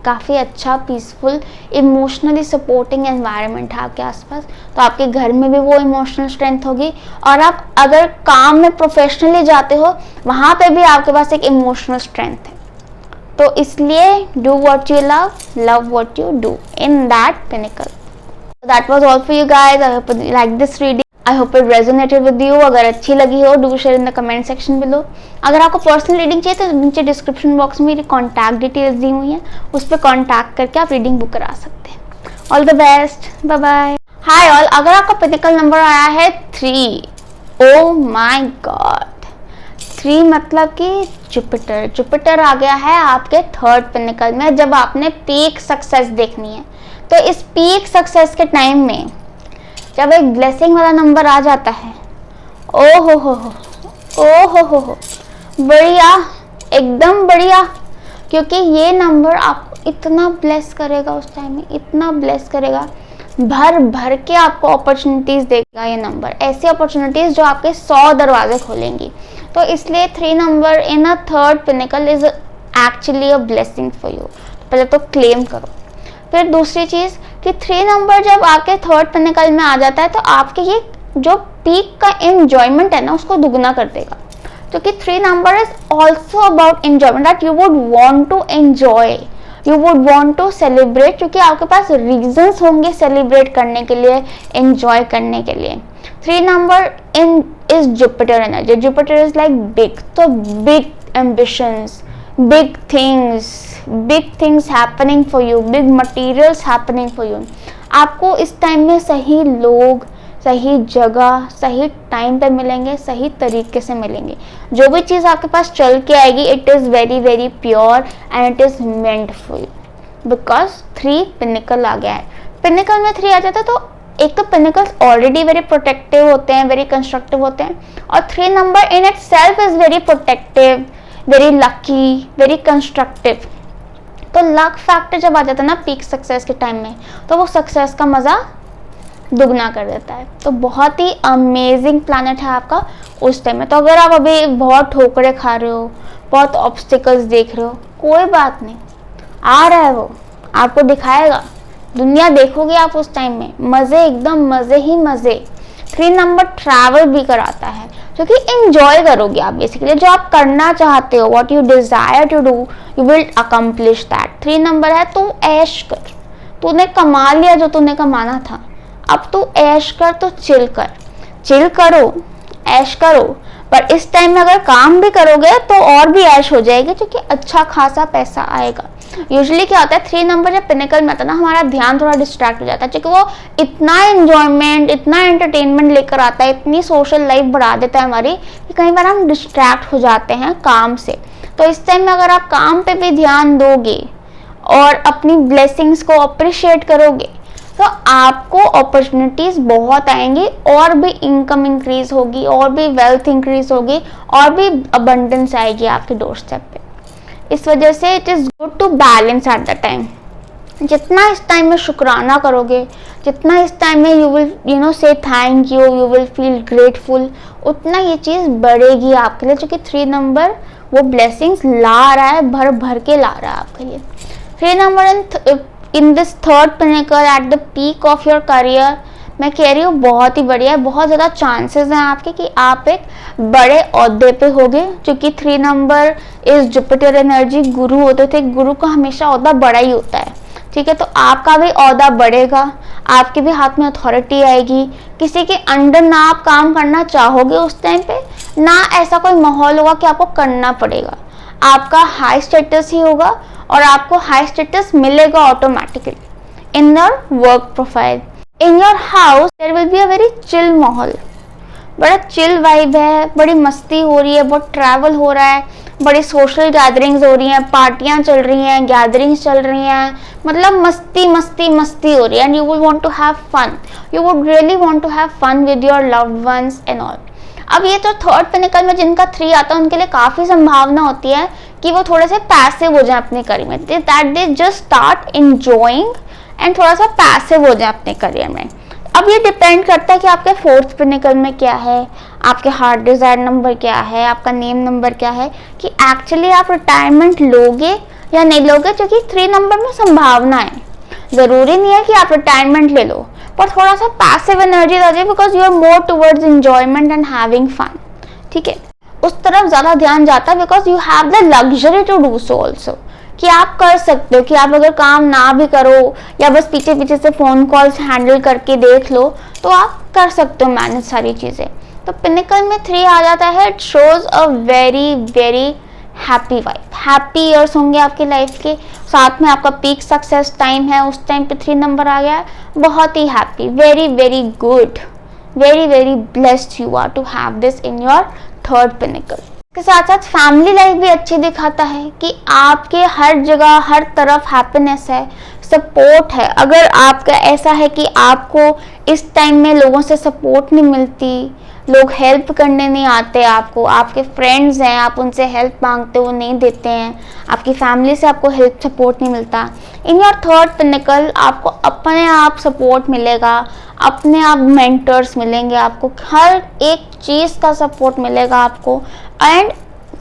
काफ़ी अच्छा पीसफुल इमोशनली सपोर्टिंग एनवायरनमेंट है आपके आसपास, तो आपके घर में भी वो इमोशनल स्ट्रेंथ होगी। और आप अगर काम में प्रोफेशनली जाते हो, वहाँ पे भी आपके पास एक इमोशनल स्ट्रेंथ है। तो इसलिए do what you love, love what you do in that pinnacle. That was all for you guys. I hope you like this reading, I hope it resonated with you. अगर अच्छी लगी हो, do share in the comment section below. अगर आपको personal reading चाहिए तो नीचे description box में मेरी कॉन्टैक्ट डिटेल्स दी हुई हैं, उस पर कॉन्टैक्ट करके आप रीडिंग बुक करा सकते हैं। All the best, bye bye. Hi all, अगर आपका पिनिकल नंबर आया है 3, ओ माय गॉड, 3 मतलब कि जुपिटर आ गया है आपके थर्ड पिनिकल में। जब आपने पीक सक्सेस देखनी है, तो इस पीक सक्सेस के टाइम में जब एक ब्लेसिंग वाला नंबर आ जाता है, ओ हो, बढ़िया, एकदम बढ़िया, क्योंकि ये नंबर आपको इतना ब्लेस करेगा उस टाइम में, इतना ब्लेस करेगा, भर के आपको अपॉर्चुनिटीज देगा ये नंबर, ऐसी अपॉर्चुनिटीज जो आपके 100 दरवाजे खोलेंगी। तो इसलिए 3 number in a third pinnacle is actually a blessing for you. पहले तो क्लेम करो। फिर दूसरी चीज़ कि 3 नंबर जब आपके थर्ड पिनिकल में आ जाता है, तो आपके ये जो पीक का एंजॉयमेंट है ना, उसको दुगना कर देगा। क्योंकि 3 number is also about enjoyment, that you would want to enjoy, you would want to celebrate, क्योंकि आपके पास रीजंस होंगे सेलिब्रेट करने के लिए, एंजॉय करने के लिए। 3 number is Jupiter energy. Jupiter is like big, तो big ambitions, big things happening for you, big materials happening for you। आपको इस टाइम में सही लोग, सही जगह, सही टाइम पे मिलेंगे, सही तरीके से मिलेंगे। जो भी चीज़ आपके पास चल के आएगी, it is very very pure and it is meant for you, because 3 pinnacle आ गया है। पिनिकल में 3 आ जाता है, तो एक तो पिनिकल्स ऑलरेडी वेरी प्रोटेक्टिव होते हैं, वेरी कंस्ट्रक्टिव होते हैं, और 3 number in it self is very protective, very lucky, very constructive. तो लक फैक्टर जब आ जाता है ना पीक सक्सेस के टाइम में, तो वो सक्सेस का मज़ा दुगना कर देता है। तो बहुत ही अमेजिंग प्लैनेट है आपका उस टाइम में। तो अगर आप अभी बहुत ठोकरे खा रहे हो, बहुत ऑब्स्टिकल्स देख रहे हो, कोई बात नहीं, आ रहा है वो, आपको दिखाएगा, दुनिया देखोगे आप उस टाइम में, मज़े, एकदम मज़े ही मज़े। 3 नंबर ट्रैवल भी कराता है, क्योंकि एंजॉय करोगे आप बेसिकली जो आप करना चाहते हो, what you desire to do, you will accomplish that. 3 number है, तू ऐश कर, तूने कमा लिया जो तूने कमाना था, अब तू ऐश कर, तो चिल करो, ऐश करो। पर इस टाइम में अगर काम भी करोगे तो और भी ऐश हो जाएगी, क्योंकि अच्छा खासा पैसा आएगा। यूजुअली क्या होता है, 3 नंबर जब पिनिकल में आता है ना, हमारा ध्यान थोड़ा डिस्ट्रैक्ट हो जाता है, क्योंकि वो इतना एंजॉयमेंट, इतना एंटरटेनमेंट लेकर आता है, इतनी सोशल लाइफ बढ़ा देता है हमारी, कि कई बार हम डिस्ट्रैक्ट हो जाते हैं काम से। तो इस टाइम में अगर आप काम पे भी ध्यान दोगे और अपनी ब्लेसिंग्स को अप्रिशिएट करोगे, तो आपको अपॉर्चुनिटीज बहुत आएंगी, और भी इनकम इंक्रीज होगी, और भी वेल्थ इंक्रीज होगी, और भी अबंडेंस आएगी आपके डोर स्टेप पे। इस वजह से it is good to balance at the time. जितना इस टाइम में शुक्राना करोगे, जितना इस टाइम में you will say thank you will feel grateful, उतना ये चीज़ बढ़ेगी आपके लिए, क्योंकि 3 नंबर वो ब्लेसिंग्स ला रहा है, भर के ला रहा है आपके लिए। 3 number in this third pinnacle at the peak of your career, मैं कह रही हूँ बहुत ही बढ़िया है, बहुत ज़्यादा चांसेस हैं आपके कि आप एक बड़े ओहदे पे होगे, क्योंकि 3 नंबर इज जुपिटर एनर्जी, गुरु होते थे, गुरु का हमेशा ओहदा बड़ा ही होता है, ठीक है। तो आपका भी ओहदा बढ़ेगा, आपके भी हाथ में अथॉरिटी आएगी, किसी के अंडर ना आप काम करना चाहोगे उस टाइम पे, ना ऐसा कोई माहौल होगा कि आपको करना पड़ेगा, आपका हाई स्टेटस ही होगा और आपको हाई स्टेटस मिलेगा automatically in your work profile. In your house there will be a very chill माहौल, बड़ा चिल वाइब है, बड़ी मस्ती हो रही है, बहुत ट्रैवल हो रहा है, बड़ी सोशल गैदरिंग्स हो रही हैं, पार्टियां चल रही हैं, गैदरिंग्स चल रही हैं, मतलब मस्ती मस्ती मस्ती हो रही है, and you will want to have fun, you would really want to have fun with your loved ones and all. अब ये तो थर्ड पिनेकल में जिनका 3 आता है उनके लिए काफ़ी संभावना होती है कि वो थोड़े से पैसिव हो जाए अपने करियर में, that they just start enjoying and थोड़ा सा पैसिव हो जाए अपने करियर में। अब ये डिपेंड करता है कि आपके फोर्थ पिनेकल में क्या है, आपके हार्ट डिजायर नंबर क्या है, आपका नेम नंबर क्या है, कि एक्चुअली आप रिटायरमेंट लोगे या नहीं लोगे, क्योंकि 3 नंबर में संभावना है, जरूरी नहीं है कि आप रिटायरमेंट ले लो, पर थोड़ा सा पैसिव एनर्जी आ जाए, because you are more towards enjoyment and having fun, ठीक है, उस तरफ ज्यादा ध्यान जाता है, because you have the luxury to do so also, कि आप कर सकते हो, कि आप अगर काम ना भी करो या बस पीछे पीछे से फोन कॉल्स हैंडल करके देख लो, तो आप कर सकते हो मैनेज सारी चीजें। तो पिनेकल में 3 आ जाता है, it shows a very very happy vibe, happy years होंगे आपकी लाइफ के, साथ में आपका पीक सक्सेस टाइम है, उस टाइम पे 3 नंबर आ गया है, बहुत ही happy, very very good, very very blessed you are to have this in your third pinnacle. के साथ साथ फैमिली लाइफ भी अच्छी दिखाता है कि आपके हर जगह हर तरफ हैप्पीनेस है, सपोर्ट है। अगर आपका ऐसा है कि आपको इस टाइम में लोगों से सपोर्ट नहीं मिलती, लोग हेल्प करने नहीं आते आपको, आपके फ्रेंड्स हैं आप उनसे हेल्प मांगते हो नहीं देते हैं, आपकी फैमिली से आपको हेल्प सपोर्ट नहीं मिलता, इन योर थर्ड पिनेकल आपको अपने आप सपोर्ट मिलेगा, अपने आप मेंटर्स मिलेंगे, आपको हर एक चीज़ का सपोर्ट मिलेगा आपको, एंड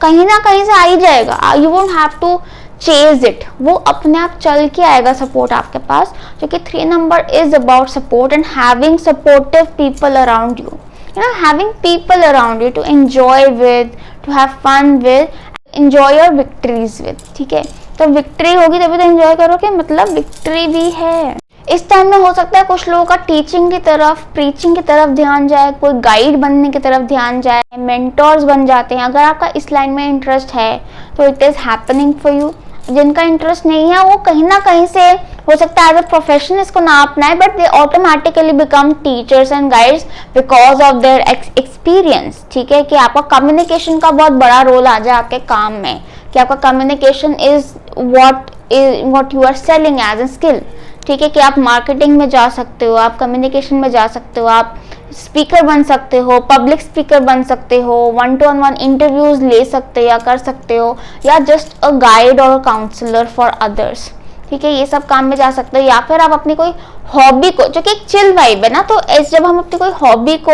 कहीं ना कहीं से आ ही जाएगा, you won't have to chase it, वो अपने आप चल के आएगा सपोर्ट आपके पास, क्योंकि 3 number is about support and having supportive people around you, you know, having people around you to enjoy with, to have fun with, enjoy your victories with, ठीक है। तो विक्ट्री होगी तभी तो एंजॉय करोगे, मतलब विक्ट्री भी है। इस टाइम में हो सकता है कुछ लोगों का टीचिंग की तरफ, प्रीचिंग की तरफ ध्यान जाए, कोई गाइड बनने की तरफ ध्यान जाए, मेंटोर्स बन जाते हैं। अगर आपका इस लाइन में इंटरेस्ट है तो it is happening for you. जिनका इंटरेस्ट नहीं है वो कहीं ना कहीं से हो सकता है एज अ प्रोफेशन इसको ना अपनाए, but they automatically become teachers and guides because of their experience, ठीक है। कि आपका कम्युनिकेशन का बहुत बड़ा रोल आ जाए आपके काम में, कि आपका communication is what you are selling as a skill, ठीक है। कि आप मार्केटिंग में जा सकते हो, आप कम्युनिकेशन में जा सकते हो, आप स्पीकर बन सकते हो, पब्लिक स्पीकर बन सकते हो, 1-to-1 इंटरव्यूज ले सकते हो या कर सकते हो, या जस्ट अ गाइड और काउंसलर फॉर अदर्स, ठीक है। ये सब काम में जा सकते हो, या फिर आप अपनी कोई हॉबी को, जो कि एक चिल वाइब है ना, तो जब हम अपनी कोई हॉबी को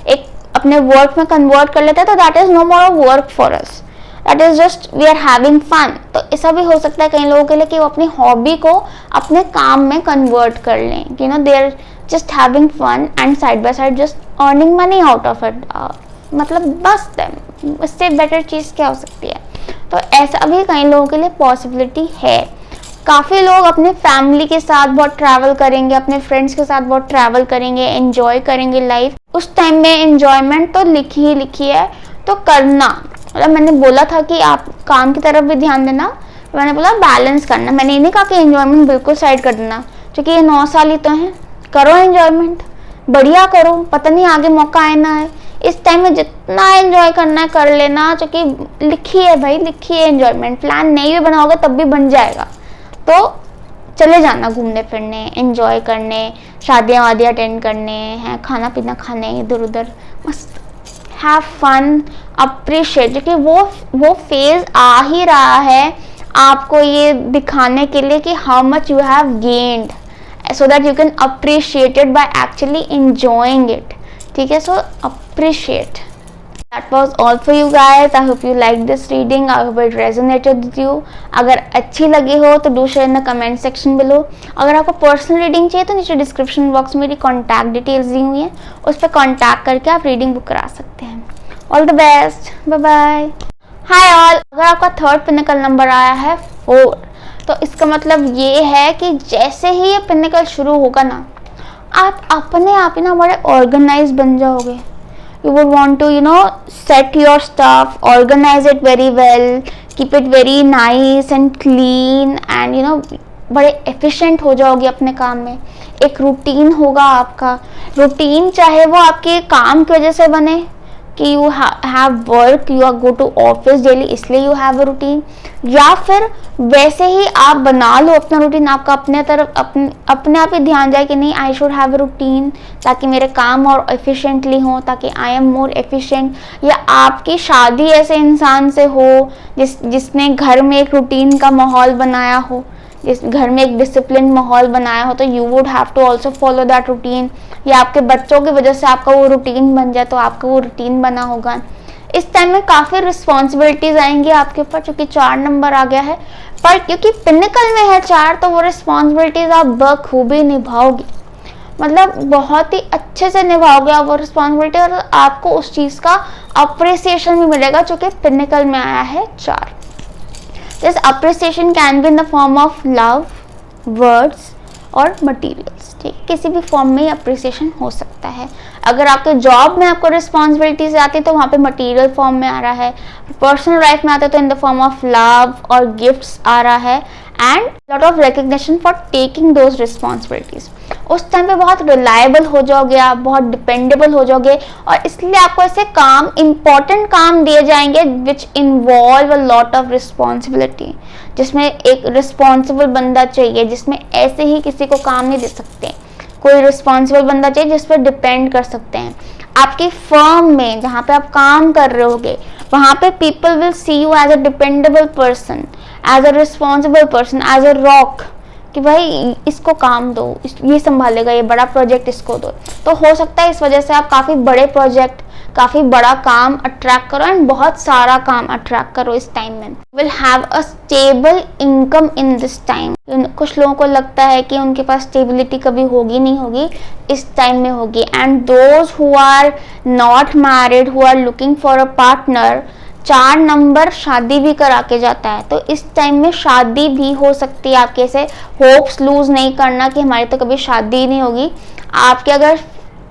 एक अपने वर्क में कन्वर्ट कर लेते हैं तो that is no more work for us, that is just we are having fun. तो ऐसा भी हो सकता है कई लोगों के लिए कि वो अपनी हॉबी को अपने काम में कन्वर्ट कर लें, you know, they are just having fun and side by side just earning money out of it, मतलब बस इससे बेटर चीज़ क्या हो सकती है। तो ऐसा भी कई लोगों के लिए पॉसिबिलिटी है। काफ़ी लोग अपने फैमिली के साथ बहुत ट्रैवल करेंगे, अपने फ्रेंड्स के साथ बहुत ट्रैवल करेंगे, एंजॉय करेंगे लाइफ। उस टाइम में एंजॉयमेंट तो लिखी ही लिखी है, तो करना, मतलब मैंने बोला था कि आप काम की तरफ भी ध्यान देना, मैंने बोला बैलेंस करना, मैंने ये नहीं कहा कि एंजॉयमेंट बिल्कुल साइड कर देना, क्योंकि ये 9 साल ही तो हैं, करो एंजॉयमेंट, बढ़िया करो, पता नहीं आगे मौका आए ना है। इस टाइम में जितना एंजॉय करना है कर लेना, क्योंकि लिखी है भाई, लिखी है एंजॉयमेंट, प्लान नहीं भी बनाओगे तब भी बन जाएगा। तो चले जाना घूमने फिरने, एंजॉय करने, शादियाँ वादियाँ अटेंड करने हैं, खाना पीना खाने, इधर उधर मस्त, हैव फन, अप्रिशिएट, क्योंकि वो फेज आ ही रहा है आपको ये दिखाने के लिए कि how much you have gained, so that you can appreciate it by actually enjoying it, ठीक है। so appreciate, That was all for you guys. I hope you liked this reading. I hope it resonated with you. अगर अच्छी लगी हो तो do share in the comment section below. अगर आपको personal reading चाहिए तो नीचे डिस्क्रिप्शन बॉक्स में मेरी कॉन्टैक्ट डिटेल्स दी हुई हैं, उस पर कॉन्टैक्ट करके आप रीडिंग बुक करा सकते हैं. All the best, bye bye. Hi all. अगर आपका थर्ड पिनेकल नंबर आया है 4, तो इसका मतलब ये है कि जैसे ही ये पिनेकल शुरू होगा ना, आप अपने आप ही ना बड़े ऑर्गेनाइज बन जाओगे. You would want to set your stuff, organize it very well, keep it very nice and clean and बड़े efficient हो जाओगे अपने काम में. एक रूटीन होगा आपका. रूटीन चाहे वो आपके काम की वजह से बने कि you have work, you are go to office daily, इसलिए यू हैव अ रूटीन, या फिर वैसे ही आप बना लो अपना रूटीन. आपका अपने आप ही ध्यान जाए कि नहीं, I should have a routine ताकि मेरे काम और एफिशिएंटली हो, ताकि आई एम मोर एफिशिएंट. या आपकी शादी ऐसे इंसान से हो जिसने घर में एक रूटीन का माहौल बनाया हो, इस घर में एक डिसिप्लिन माहौल बनाया हो, तो you would have to also follow that routine. या आपके बच्चों की वजह से आपका वो रूटीन बन जाए तो आपका वो रूटीन बना होगा. इस टाइम में काफ़ी रिस्पॉन्सिबिलिटीज आएंगी आपके ऊपर, क्योंकि 4 नंबर आ गया है. पर क्योंकि पिनेकल में है 4, तो वो रिस्पॉन्सिबिलिटीज आप बखूबी निभाओगे. मतलब बहुत ही अच्छे से निभाओगे आप वो रिस्पॉन्सिबिलिटी, और आपको उस चीज़ का अप्रिसिएशन भी मिलेगा जो कि पिनेकल में आया है 4. This appreciation can be in the form of love, words और materials. ठीक, किसी भी फॉर्म में अप्रिसिएशन हो सकता है. अगर आपके जॉब में आपको रिस्पॉन्सिबिलिटीज आती है तो वहाँ पे मटेरियल फॉर्म में आ रहा है. पर्सनल लाइफ में आता है तो in the form of love और गिफ्ट्स आ रहा है, and lot of recognition for taking those responsibilities. उस टाइम पे बहुत रिलायबल हो जाओगे आप, बहुत डिपेंडेबल हो जाओगे, और इसलिए आपको ऐसे काम, इंपॉर्टेंट काम दिए जाएंगे which involve a lot of responsibility, जिसमें एक रिस्पॉन्सिबल बंदा चाहिए, जिसमें ऐसे ही किसी को काम नहीं दे सकते. कोई रिस्पॉन्सिबल बंदा चाहिए जिस पर डिपेंड कर सकते हैं. आपकी फर्म में जहाँ पे आप काम कर रहे होगे, वहाँ पे people will see you as a dependable person, as a responsible person, as a rock, कि भाई इसको काम दो, ये संभालेगा, ये बड़ा प्रोजेक्ट इसको दो. तो हो सकता है इस वजह से आप काफ़ी बड़े प्रोजेक्ट, काफ़ी बड़ा काम अट्रैक्ट करो, एंड बहुत सारा काम अट्रैक्ट करो इस टाइम में. Will have a stable income in this time. कुछ लोगों को लगता है कि उनके पास स्टेबिलिटी कभी होगी नहीं होगी, इस टाइम में होगी. And those who are not married, who are looking for a partner, 4 number शादी भी करा के जाता है, तो इस टाइम में शादी भी हो सकती है आपके से. होप्स लूज नहीं करना कि हमारी तो कभी शादी नहीं होगी. आपके अगर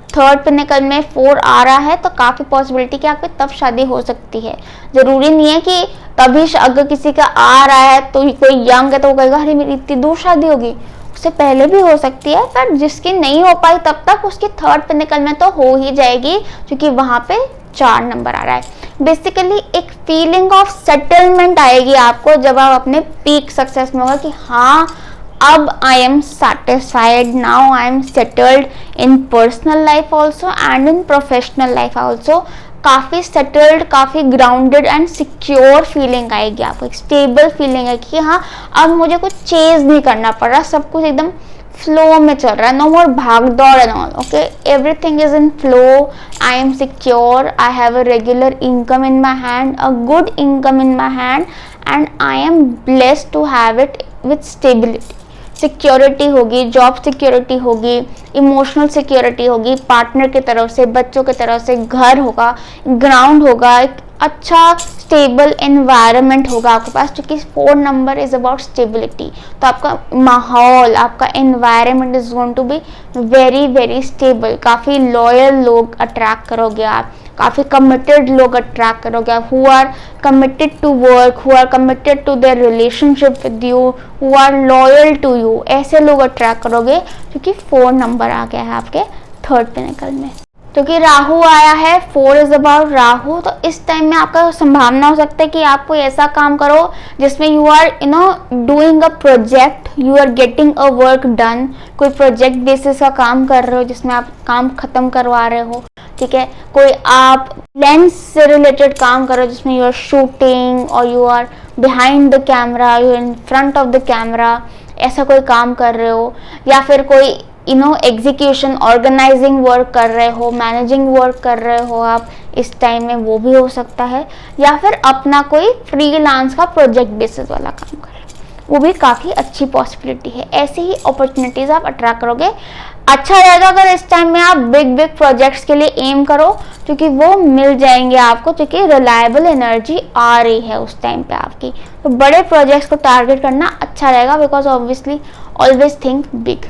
थर्ड पिनेकल में 4 आ रहा है तो काफ़ी पॉसिबिलिटी कि आपकी तब शादी हो सकती है. ज़रूरी नहीं है कि तभी, अगर किसी का आ रहा है तो कोई यंग है तो वो कहेगा अरे मेरी इतनी दूर शादी होगी, उससे पहले भी हो सकती है. पर जिसकी नहीं हो पाई तब तक उसकी थर्ड पिनेकल में तो हो ही जाएगी, क्योंकि वहाँ पे 4 नंबर आ रहा है. बेसिकली एक फीलिंग ऑफ सेटलमेंट आएगी आपको जब आप अपने पीक सक्सेस में होगा कि हाँ, अब I am satisfied, now I am settled in personal life also and in professional life also. काफ़ी सेटल्ड, काफ़ी ग्राउंडेड एंड सिक्योर फीलिंग आएगी आपको. एक स्टेबल फीलिंग है कि हाँ, अब मुझे कुछ चेंज नहीं करना पड़ रहा, सब कुछ एकदम फ्लो में चल रहा है. नो मोर भाग दौड़ and all. Okay, everything is in flow. I am secure, I have a regular income in my hand, a good income in my hand, and I am blessed to have it with stability. Security होगी, job security होगी, emotional security होगी, partner की तरफ से, बच्चों की तरफ से, घर होगा, ग्राउंड होगा, एक अच्छा स्टेबल एनवायरनमेंट होगा आपके पास, क्योंकि 4 नंबर इज अबाउट स्टेबिलिटी. तो आपका माहौल, आपका environment is going to be very very stable. काफ़ी लॉयल लोग अट्रैक्ट करोगे आप, काफ़ी कमिटेड लोग अट्रैक्ट करोगे आप, who are committed to work, who are committed to their relationship with you, who are loyal to you. ऐसे लोग अट्रैक्ट करोगे, क्योंकि 4 नंबर आ गया है आपके थर्ड पिनेकल में. क्योंकि राहु आया है, 4 इज अबाउट राहु. तो इस टाइम में आपका संभावना हो सकता है कि आप कोई ऐसा काम करो जिसमें you are doing a project, you are getting a work done. कोई प्रोजेक्ट बेसिस का काम कर रहे हो जिसमें आप काम खत्म करवा रहे हो. ठीक है, कोई आप लेंस से रिलेटेड काम करो जिसमें यू आर शूटिंग, और you are behind the camera, you in front of the camera, ऐसा कोई काम कर रहे हो. या फिर कोई एग्जीक्यूशन ऑर्गेनाइजिंग वर्क कर रहे हो, मैनेजिंग वर्क कर रहे हो आप इस टाइम में, वो भी हो सकता है। या फिर अपना कोई फ्रीलांस का प्रोजेक्ट बेसिस वाला काम कर रहे हो, वो भी काफ़ी अच्छी पॉसिबिलिटी है। ऐसी ही अपॉर्चुनिटीज़ आप अट्रैक्ट करोगे। अच्छा रहेगा अगर इस टाइम में आप बिग बिग प्रोजेक्ट्स के लिए एम करो, क्योंकि वो मिल जाएंगे आपको, क्योंकि रिलायबल एनर्जी आ रही है उस टाइम पे आपकी। तो बड़े प्रोजेक्ट्स को टारगेट करना अच्छा रहेगा, because obviously always think big.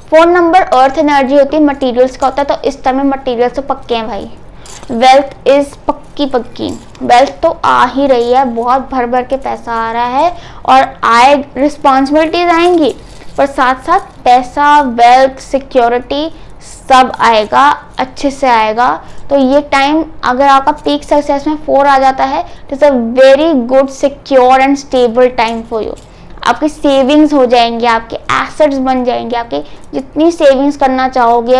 4 number earth energy होती है, मटीरियल्स का होता है, तो इस टाइम में मटीरियल्स तो पक्के हैं भाई। वेल्थ इज पक्की, वेल्थ तो आ ही रही है, बहुत भर भर के पैसा आ रहा है और आए, रिस्पॉन्सिबिलिटीज आएंगी, पर साथ साथ पैसा, वेल्थ, सिक्योरिटी सब आएगा, अच्छे से आएगा। तो ये टाइम अगर आपका पीक सक्सेस में 4 आ जाता है, it is a very good secure and stable time for you. आपकी सेविंग्स हो जाएंगी, आपके एसेट्स बन जाएंगे, आपकी जितनी सेविंग्स करना चाहोगे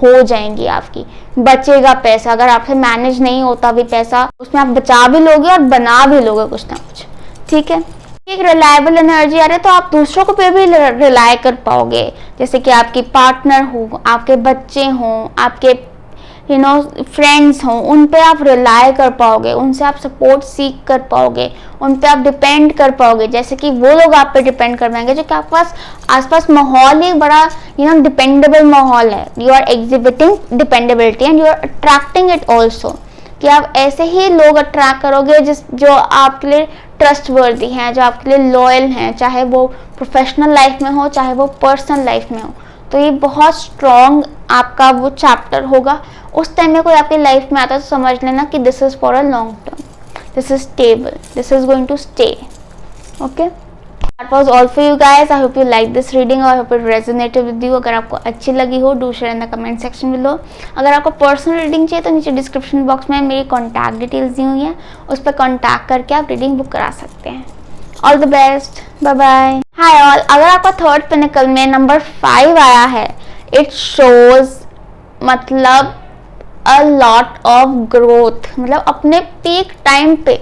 हो जाएंगी आपकी, बचेगा पैसा। अगर आपसे मैनेज नहीं होता भी पैसा, उसमें आप बचा भी लोगे और बना भी लोगे कुछ ना कुछ, ठीक है। एक रिलायबल एनर्जी आ रही है, तो आप दूसरों को पे भी रिलाय कर पाओगे, जैसे कि आपकी पार्टनर हो, आपके बच्चे हों, आपके फ्रेंड्स हों, उन पे आप रिलाय कर पाओगे, उनसे आप सपोर्ट सीख कर पाओगे, उन पे आप डिपेंड कर पाओगे, जैसे कि वो लोग आप पे डिपेंड कर पाएंगे, जो कि आपके पास आसपास माहौल ही बड़ा डिपेंडेबल माहौल है। You are exhibiting dependability and you are attracting it also, कि आप ऐसे ही लोग अट्रैक्ट करोगे जो आपके लिए ट्रस्टवर्दी हैं, जो आपके लिए लॉयल हैं, चाहे वो प्रोफेशनल लाइफ में हो, चाहे वो पर्सनल लाइफ में हो। तो ये बहुत स्ट्रॉन्ग आपका वो चैप्टर होगा। उस टाइम में कोई आपकी लाइफ में आता है तो समझ लेना कि this is for a long term, this is stable, this is going to stay. Okay, that was all for you guys. I hope you like this reading or I hope it resonated with you. अगर आपको अच्छी लगी हो, do share in the comment section below. अगर आपको personal reading चाहिए तो नीचे डिस्क्रिप्शन बॉक्स में मेरी कॉन्टैक्ट डिटेल्स दी हुई हैं, उस पर कॉन्टैक्ट करके आप रीडिंग बुक करा सकते हैं। All the best, bye bye. Hi all, अगर आपका थर्ड पिनेकल में नंबर 5 आया है, इट शोज मतलब अ लॉट ऑफ ग्रोथ, मतलब अपने पीक टाइम पे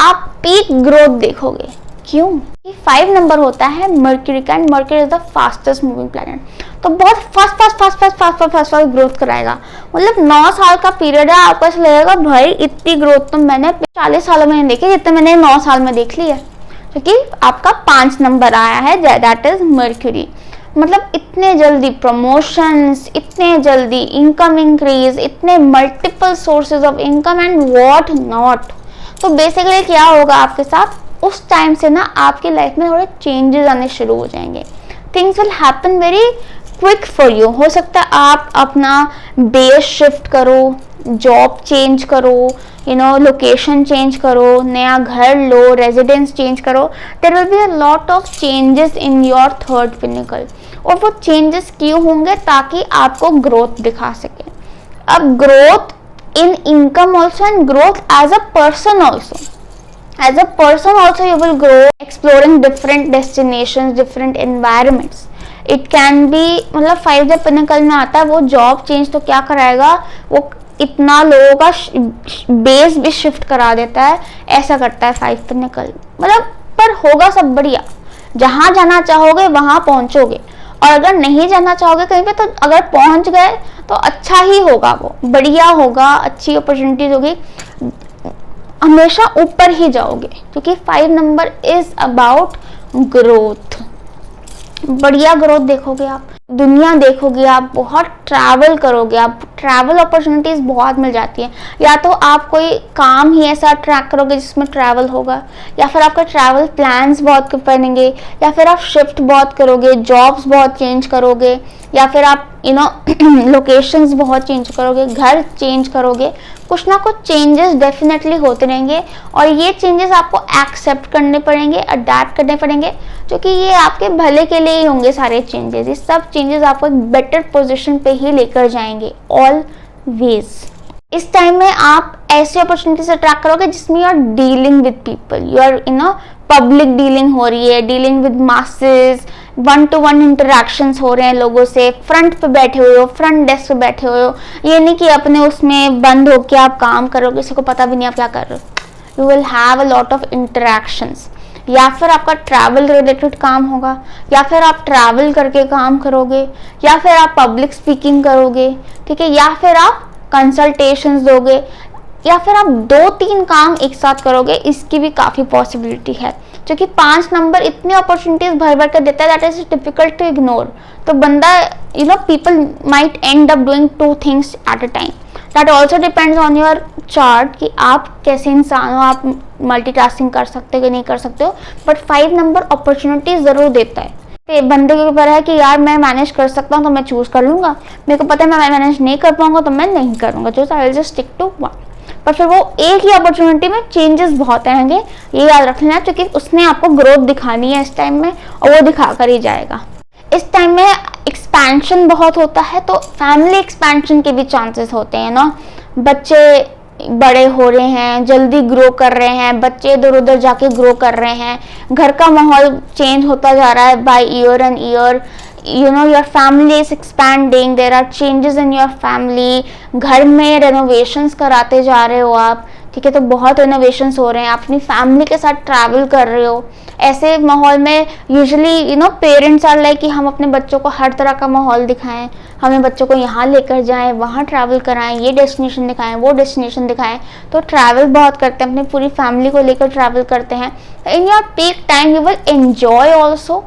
आप पीक ग्रोथ देखोगे। क्यों? 5 नंबर होता है मर्क्यूरी का, and mercury is the fastest moving planet, तो बहुत फास्ट ग्रोथ कराएगा। मतलब 9 साल का पीरियड है, आपको ऐसा लगेगा भाई इतनी ग्रोथ तो मैंने 40 सालों में नहीं देखी जितने मैंने 9 साल में देख ली है, क्योंकि आपका 5 नंबर आया है, दैट इज मर्क्यूरी। मतलब इतने जल्दी प्रमोशंस, इतने जल्दी इनकम इंक्रीज, इतने multiple sources of income and what not. तो बेसिकली क्या होगा आपके साथ, उस टाइम से ना आपकी लाइफ में थोड़े चेंजेस आने शुरू हो जाएंगे। Things will happen very quick for you. हो सकता है आप अपना बेस शिफ्ट करो, जॉब चेंज करो, लोकेशन चेंज करो, नया घर लो, रेजिडेंस चेंज करो। There will be a lot of changes in your third pinnacle, और वो चेंजेस क्यों होंगे, ताकि आपको ग्रोथ दिखा सके। अब growth in income also and growth as a person also. As a person also you will grow exploring different destinations, different environments. It can be, मतलब 5 जब पिनेकल में आता है, वो जॉब चेंज तो क्या कराएगा, वो इतना लोगों का बेस भी शिफ्ट करा देता है, ऐसा करता है 5 पिनेकल। मतलब पर होगा सब बढ़िया, जहाँ जाना चाहोगे वहाँ पहुँचोगे, और अगर नहीं जाना चाहोगे कहीं पे, तो अगर पहुँच गए तो अच्छा ही होगा, वो बढ़िया होगा, अच्छी अपॉर्चुनिटीज होगी, हमेशा ऊपर ही जाओगे, क्योंकि 5 नंबर इज अबाउट ग्रोथ। बढ़िया ग्रोथ देखोगे आप, दुनिया देखोगे आप, बहुत ट्रैवल करोगे आप, ट्रैवल अपॉर्चुनिटीज बहुत मिल जाती है। या तो आप कोई काम ही ऐसा ट्रैक करोगे जिसमें ट्रैवल होगा, या फिर आपका ट्रैवल प्लान्स बहुत बनेंगे, या फिर आप शिफ्ट बहुत करोगे, जॉब्स बहुत चेंज करोगे, या फिर आप लोकेशंस बहुत चेंज करोगे, घर चेंज करोगे। कुछ ना कुछ चेंजेस डेफिनेटली होते रहेंगे, और ये चेंजेस आपको एक्सेप्ट करने पड़ेंगे, अडेप्ट करने पड़ेंगे, क्योंकि ये आपके भले के लिए ही होंगे सारे चेंजेस। ये सब चेंजेस आपको एक बेटर पोजीशन पे ही लेकर जाएंगे ऑलवेज। इस टाइम में आप ऐसी अपॉर्चुनिटी से ट्रैक करोगे जिसमें you are dealing with people, you are public dealing हो रही है, dealing with masses, 1-to-1 interactions हो रहे हैं लोगों से, फ्रंट पे बैठे हुए हो, फ्रंट डेस्क पे बैठे हुए हो। ये नहीं कि अपने उसमें बंद होके आप काम करोगे, किसी को पता भी नहीं आप क्या कर रहे हो। You will have a lot of interactions. या फिर आपका ट्रैवल रिलेटेड काम होगा, या फिर आप ट्रैवल करके काम करोगे, या फिर आप पब्लिक स्पीकिंग करोगे, ठीक है, या फिर आप कंसल्टेशंस दोगे, या फिर आप 2-3 काम एक साथ करोगे, इसकी भी काफ़ी पॉसिबिलिटी है। क्योंकि 5 नंबर इतनी अपॉर्चुनिटीज भर भर कर देता है that is difficult to ignore. तो बंदा people might end up doing 2 things at a time. That also depends on your chart कि आप कैसे इंसान हो, आप मल्टीटास्किंग कर सकते हो कि नहीं कर सकते हो। बट 5 नंबर अपॉर्चुनिटीज जरूर देता है। बंदे के ऊपर है कि यार मैं मैनेज कर सकता हूँ तो मैं चूज कर लूंगा, मेरे को पता है मैं मैनेज नहीं कर पाऊंगा तो मैं नहीं करूंगा, जो I will just stick to one. पर फिर वो एक ही अपॉर्चुनिटी में चेंजेस बहुत आएंगे, ये याद रख लेना, क्योंकि उसने आपको ग्रोथ दिखानी है इस टाइम में, और वो दिखा कर ही जाएगा। इस टाइम में एक्सपेंशन बहुत होता है, तो फैमिली एक्सपेंशन के भी चांसेस होते हैं ना। बच्चे बड़े हो रहे हैं, जल्दी ग्रो कर रहे हैं, बच्चे इधर उधर जाके ग्रो कर रहे हैं, घर का माहौल चेंज होता जा रहा है by year and year. your family is expanding, there are changes in your family, घर में रेनोवेशंस कराते जा रहे हो आप, ठीक है, तो बहुत रेनोवेशंस हो रहे हैं, अपनी फैमिली के साथ ट्रैवल कर रहे हो। ऐसे माहौल में यूजुअली पेरेंट्स आर लाइक कि हम अपने बच्चों को हर तरह का माहौल दिखाएं, हमें बच्चों को यहाँ लेकर जाएं, वहाँ ट्रैवल कराएं, ये डेस्टिनेशन दिखाएं, वो डेस्टिनेशन दिखाएं। तो ट्रैवल बहुत करते हैं, अपनी पूरी फैमिली को लेकर ट्रैवल करते हैं। इन your peak time you will enjoy also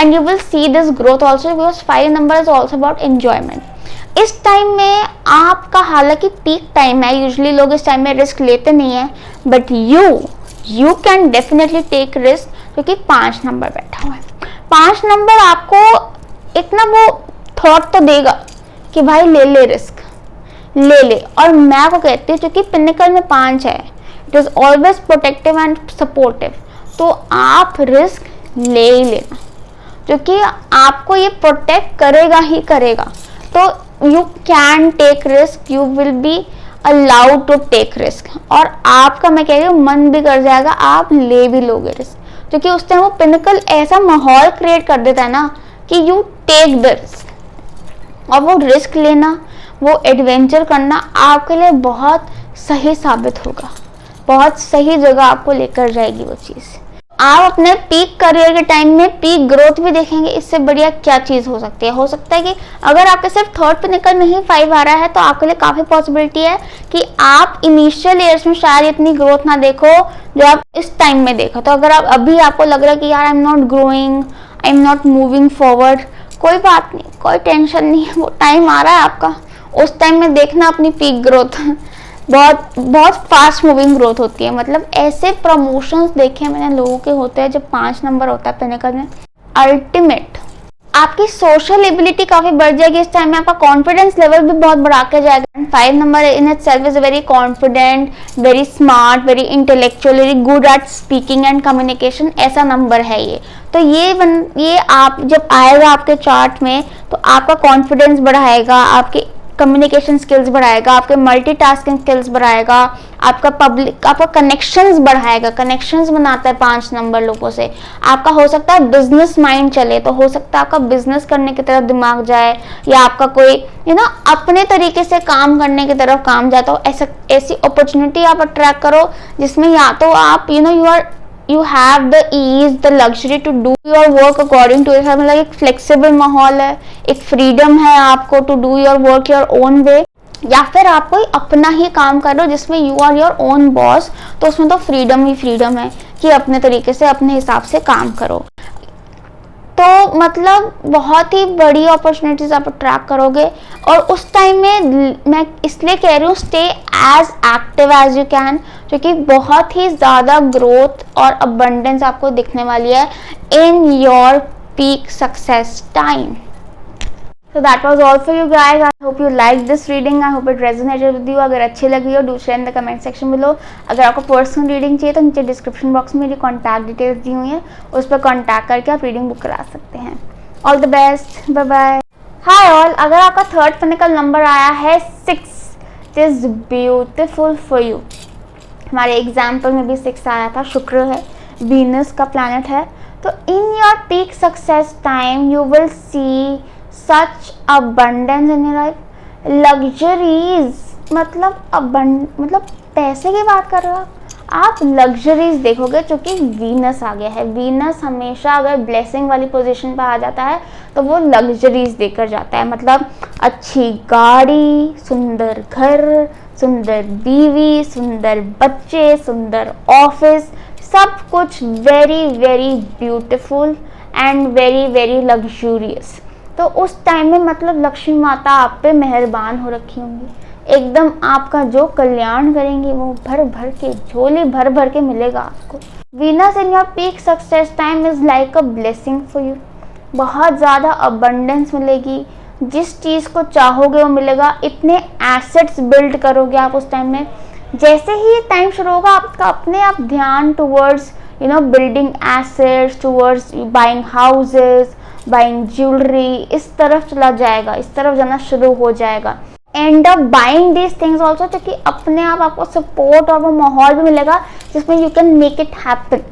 and you will see this growth also, because 5 number is also about enjoyment। इस टाइम में आपका, हालांकि पीक टाइम है, यूजुअली लोग इस टाइम में रिस्क लेते नहीं है, but you can definitely take risk, क्योंकि 5 नंबर बैठा हुआ है। 5 नंबर आपको एक ना वो थॉट तो देगा कि भाई ले रिस्क, ले। और मैं आपको कहती हूँ, क्योंकि पिनिकल में 5 है, it is always protective and supportive, तो आप रिस्क ले ही लेना, क्योंकि आपको ये प्रोटेक्ट करेगा ही करेगा। तो you can take risk, you will be allowed to take risk, और आपका, मैं कह रही हूँ, मन भी कर जाएगा, आप ले भी लोगे रिस्क, क्योंकि उस टाइम वो पिनिकल ऐसा माहौल क्रिएट कर देता है ना कि यू टेक द रिस्क। और वो रिस्क लेना, वो एडवेंचर करना आपके लिए बहुत सही साबित होगा, बहुत सही जगह आपको लेकर जाएगी वो चीज़। आप अपने पीक करियर के टाइम में पीक ग्रोथ भी देखेंगे, इससे बढ़िया क्या चीज़ हो सकती है। हो सकता है कि अगर आपके सिर्फ थर्ड पिनिकल में ही 5 आ रहा है, तो आपके लिए काफ़ी पॉसिबिलिटी है कि आप इनिशियल ईयर्स में शायद इतनी ग्रोथ ना देखो जो आप इस टाइम में देखो। तो अगर आप अभी आपको लग रहा है कि यार I am not growing, I am not moving forward, कोई बात नहीं, कोई टेंशन नहीं है, वो टाइम आ रहा है आपका, उस टाइम में देखना अपनी पीक ग्रोथ। बहुत फास्ट मूविंग ग्रोथ होती है। मतलब ऐसे प्रमोशंस देखे मैंने लोगों के होते हैं जब 5 नंबर होता है पिनिकल में, अल्टीमेट। आपकी सोशल एबिलिटी काफी बढ़ जाएगी इस टाइम में, आपका कॉन्फिडेंस लेवल भी बहुत बढ़ा के जाएगा। 5 number in itself is very confident, very smart, very intellectual, very good at speaking and communication, ऐसा नंबर है ये। तो ये आप जब आएगा आपके चार्ट में, तो आपका कॉन्फिडेंस बढ़ाएगा, आपके कम्युनिकेशन स्किल्स बढ़ाएगा, आपके मल्टीटास्किंग स्किल्स बढ़ाएगा, आपका कनेक्शंस बढ़ाएगा। कनेक्शंस बनाता है 5 नंबर लोगों से। आपका हो सकता है बिजनेस माइंड चले, तो हो सकता है आपका बिजनेस करने की तरफ दिमाग जाए, या आपका कोई अपने तरीके से काम करने की तरफ काम जाता हो। ऐसी अपॉर्चुनिटी आप अट्रैक्ट करो जिसमें या तो आप you have the ease, the luxury to do your work according to yourself, मतलब एक फ्लेक्सिबल माहौल है, एक फ्रीडम है आपको to do your work your own way, या फिर आप कोई अपना ही काम कर रहे हो जिसमें you are your own boss, तो उसमें तो फ्रीडम ही फ्रीडम है कि अपने तरीके से अपने हिसाब से काम करो। तो मतलब बहुत ही बड़ी अपॉर्चुनिटीज आप ट्रैक करोगे, और उस टाइम में मैं इसलिए कह रही हूँ stay as active as you can, क्योंकि बहुत ही ज़्यादा ग्रोथ और अबंडेंस आपको दिखने वाली है इन your peak success time. So that was all for you guys. I hope you liked this reading. I hope it resonated with you. अगर अच्छी लगी हो, do share in the comment section below. अगर आपको पर्सनल रीडिंग चाहिए तो नीचे description box में मेरी कॉन्टैक्ट डिटेल्स दी हुई हैं, उस पर कॉन्टैक्ट करके आप रीडिंग बुक करा सकते हैं। All the best, bye bye. Hi all, अगर आपका थर्ड पिनिकल नंबर आया है 6, it is beautiful for you. हमारे एग्जाम्पल में भी 6 आया था, शुक्र है, वीनस का प्लैनेट है। तो इन your peak success time you will see such abundance in your life, luxuries, मतलब पैसे की बात कर रहे हो आप लग्जरीज देखोगे, क्योंकि वीनस आ गया है। वीनस हमेशा अगर ब्लेसिंग वाली पोजीशन पर आ जाता है तो वो लग्जरीज देकर जाता है, मतलब अच्छी गाड़ी, सुंदर घर, सुंदर बीवी, सुंदर बच्चे, सुंदर ऑफिस, सब कुछ very very beautiful and very very luxurious. तो उस टाइम में मतलब लक्ष्मी माता आप पे मेहरबान हो रखी होंगी, एकदम आपका जो कल्याण करेंगी वो भर भर के, झोली भर भर के मिलेगा आपको। Venus in your peak success time is like a blessing for you. बहुत ज़्यादा अबंडेंस मिलेगी, जिस चीज़ को चाहोगे वो मिलेगा, इतने एसेट्स बिल्ड करोगे आप उस टाइम में। जैसे ही ये टाइम शुरू होगा आपका अपने आप ध्यान towards building assets, towards buying houses, buying jewellery, इस तरफ चला जाएगा, इस तरफ जाना शुरू हो जाएगा। And up buying these things also, क्योंकि अपने आप आपको सपोर्ट और वो माहौल भी मिलेगा जिसमें you can make it happen.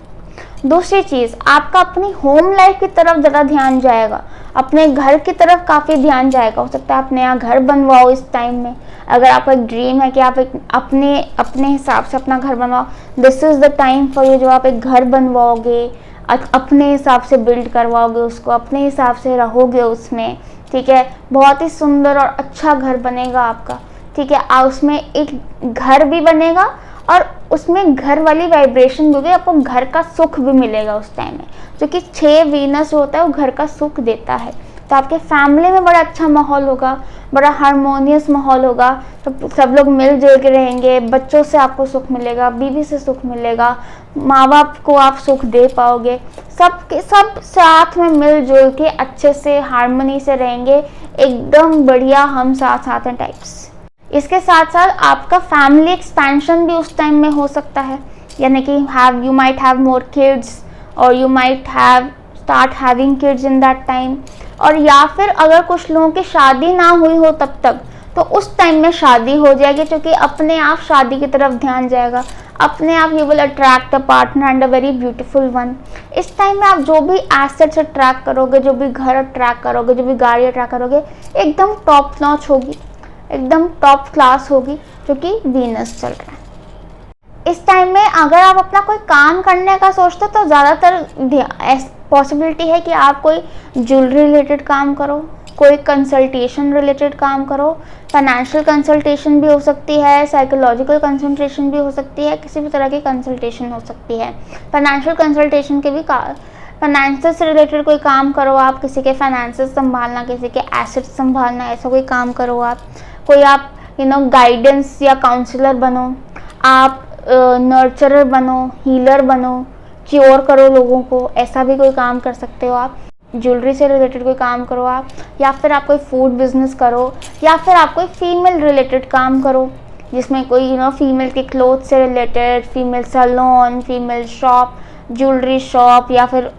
दूसरी चीज़, आपका अपनी होम लाइफ की तरफ ज़्यादा ध्यान जाएगा, अपने घर की तरफ काफ़ी ध्यान जाएगा। हो सकता है आप नया घर बनवाओ इस टाइम में, अगर आपका एक ड्रीम है कि आप एक अपने हिसाब से अपना घर बनवाओ, this is the time for you. जो आप एक घर बनवाओगे, अपने हिसाब से बिल्ड करवाओगे उसको, अपने हिसाब से रहोगे उसमें, ठीक है, बहुत ही सुंदर और अच्छा घर बनेगा आपका, ठीक है। उसमें एक घर भी बनेगा और उसमें घर वाली वाइब्रेशन भी होगी, आपको घर का सुख भी मिलेगा उस टाइम में, क्योंकि 6 वीनस होता है वो घर का सुख देता है। तो आपके फैमिली में बड़ा अच्छा माहौल होगा, बड़ा हारमोनियस माहौल होगा, तो सब लोग मिलजुल के रहेंगे, बच्चों से आपको सुख मिलेगा, बीवी से सुख मिलेगा, माँ बाप को आप सुख दे पाओगे, सब साथ में मिलजुल के अच्छे से हारमोनी से रहेंगे, एकदम बढ़िया हम साथ हैं टाइप्स। इसके साथ साथ आपका फैमिली एक्सपेंशन भी उस टाइम में हो सकता है, यानी कि you might have more kids और you might have start having kids in that time. और या फिर अगर कुछ लोगों की शादी ना हुई हो तब तक, तो उस टाइम में शादी हो जाएगी, क्योंकि अपने आप शादी की तरफ ध्यान जाएगा, अपने आप you will attract a partner and a very beautiful one. इस टाइम में आप जो भी एसेट्स अट्रैक्ट करोगे, जो भी घर अट्रैक्ट करोगे, जो भी गाड़ी अट्रैक्ट करोगे, एकदम टॉप नॉच होगी, एकदम टॉप क्लास होगी, क्योंकि वीनस चल रहा है। इस टाइम में अगर आप अपना कोई काम करने का सोचते हो तो ज़्यादातर पॉसिबिलिटी है कि आप कोई ज्वेलरी रिलेटेड काम करो, कोई कंसल्टेशन रिलेटेड काम करो, फाइनेंशियल कंसल्टेशन भी हो सकती है, साइकोलॉजिकल कंसल्टेशन भी हो सकती है, किसी भी तरह की कंसल्टेशन हो सकती है। फाइनेंशियल कंसल्टेशन के भी फाइनेंसेस से रिलेटेड कोई काम करो आप, किसी के फाइनेंसेस संभालना, किसी के एसेट्स संभालना, ऐसा कोई काम करो आप। कोई आप गाइडेंस या काउंसलर बनो, आप नर्चरर बनो, हीलर बनो, क्योर करो लोगों को, ऐसा भी कोई काम कर सकते हो आप। ज्वेलरी से रिलेटेड कोई काम करो आप, या फिर आप कोई फूड बिजनेस करो, या फिर आप कोई फीमेल रिलेटेड काम करो, जिसमें कोई फीमेल के क्लोथ से related, female salon, female shop, jewellery shop, या फिर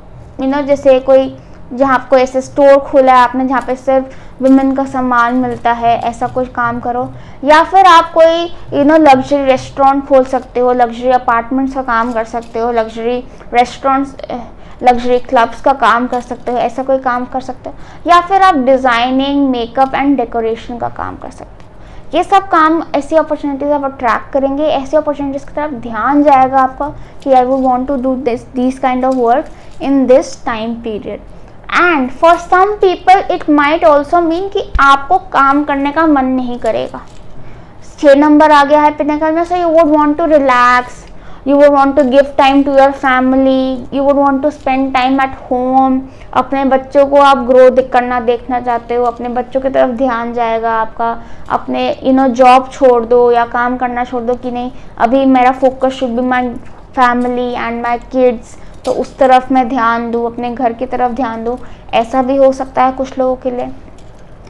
जैसे कोई जहाँ आपको ऐसे स्टोर खोला है आपने जहाँ पे सिर्फ वुमेन का सामान मिलता है, ऐसा कुछ काम करो। या फिर आप कोई लग्जरी रेस्टोरेंट खोल सकते हो, लग्जरी अपार्टमेंट्स का काम कर सकते हो, लग्जरी रेस्टोरेंट्स, लग्जरी क्लब्स का काम कर सकते हो, ऐसा कोई काम कर सकते हो। या फिर आप डिज़ाइनिंग, मेकअप एंड डेकोरेशन का काम कर सकते हो। ये सब काम, ऐसी अपॉर्चुनिटीज़ आप अट्रैक्ट करेंगे, ऐसी अपॉर्चुनिटीज़ की तरफ ध्यान जाएगा आपका कि I would want to do this kind of work in this time period. And for some people it might also mean कि आपको काम करने का मन नहीं करेगा। 6 नंबर आ गया है पिनेकल में, so you would want to relax, you would want to give time to your family, you would want to spend time at home। अपने बच्चों को आप ग्रो करना देखना चाहते हो, अपने बच्चों की तरफ ध्यान जाएगा आपका। अपने जॉब छोड़ दो या काम करना छोड़ दो कि नहीं, अभी मेरा focus should be my family and my kids, तो उस तरफ मैं ध्यान दूँ, अपने घर की तरफ ध्यान दूँ। ऐसा भी हो सकता है कुछ लोगों के लिए।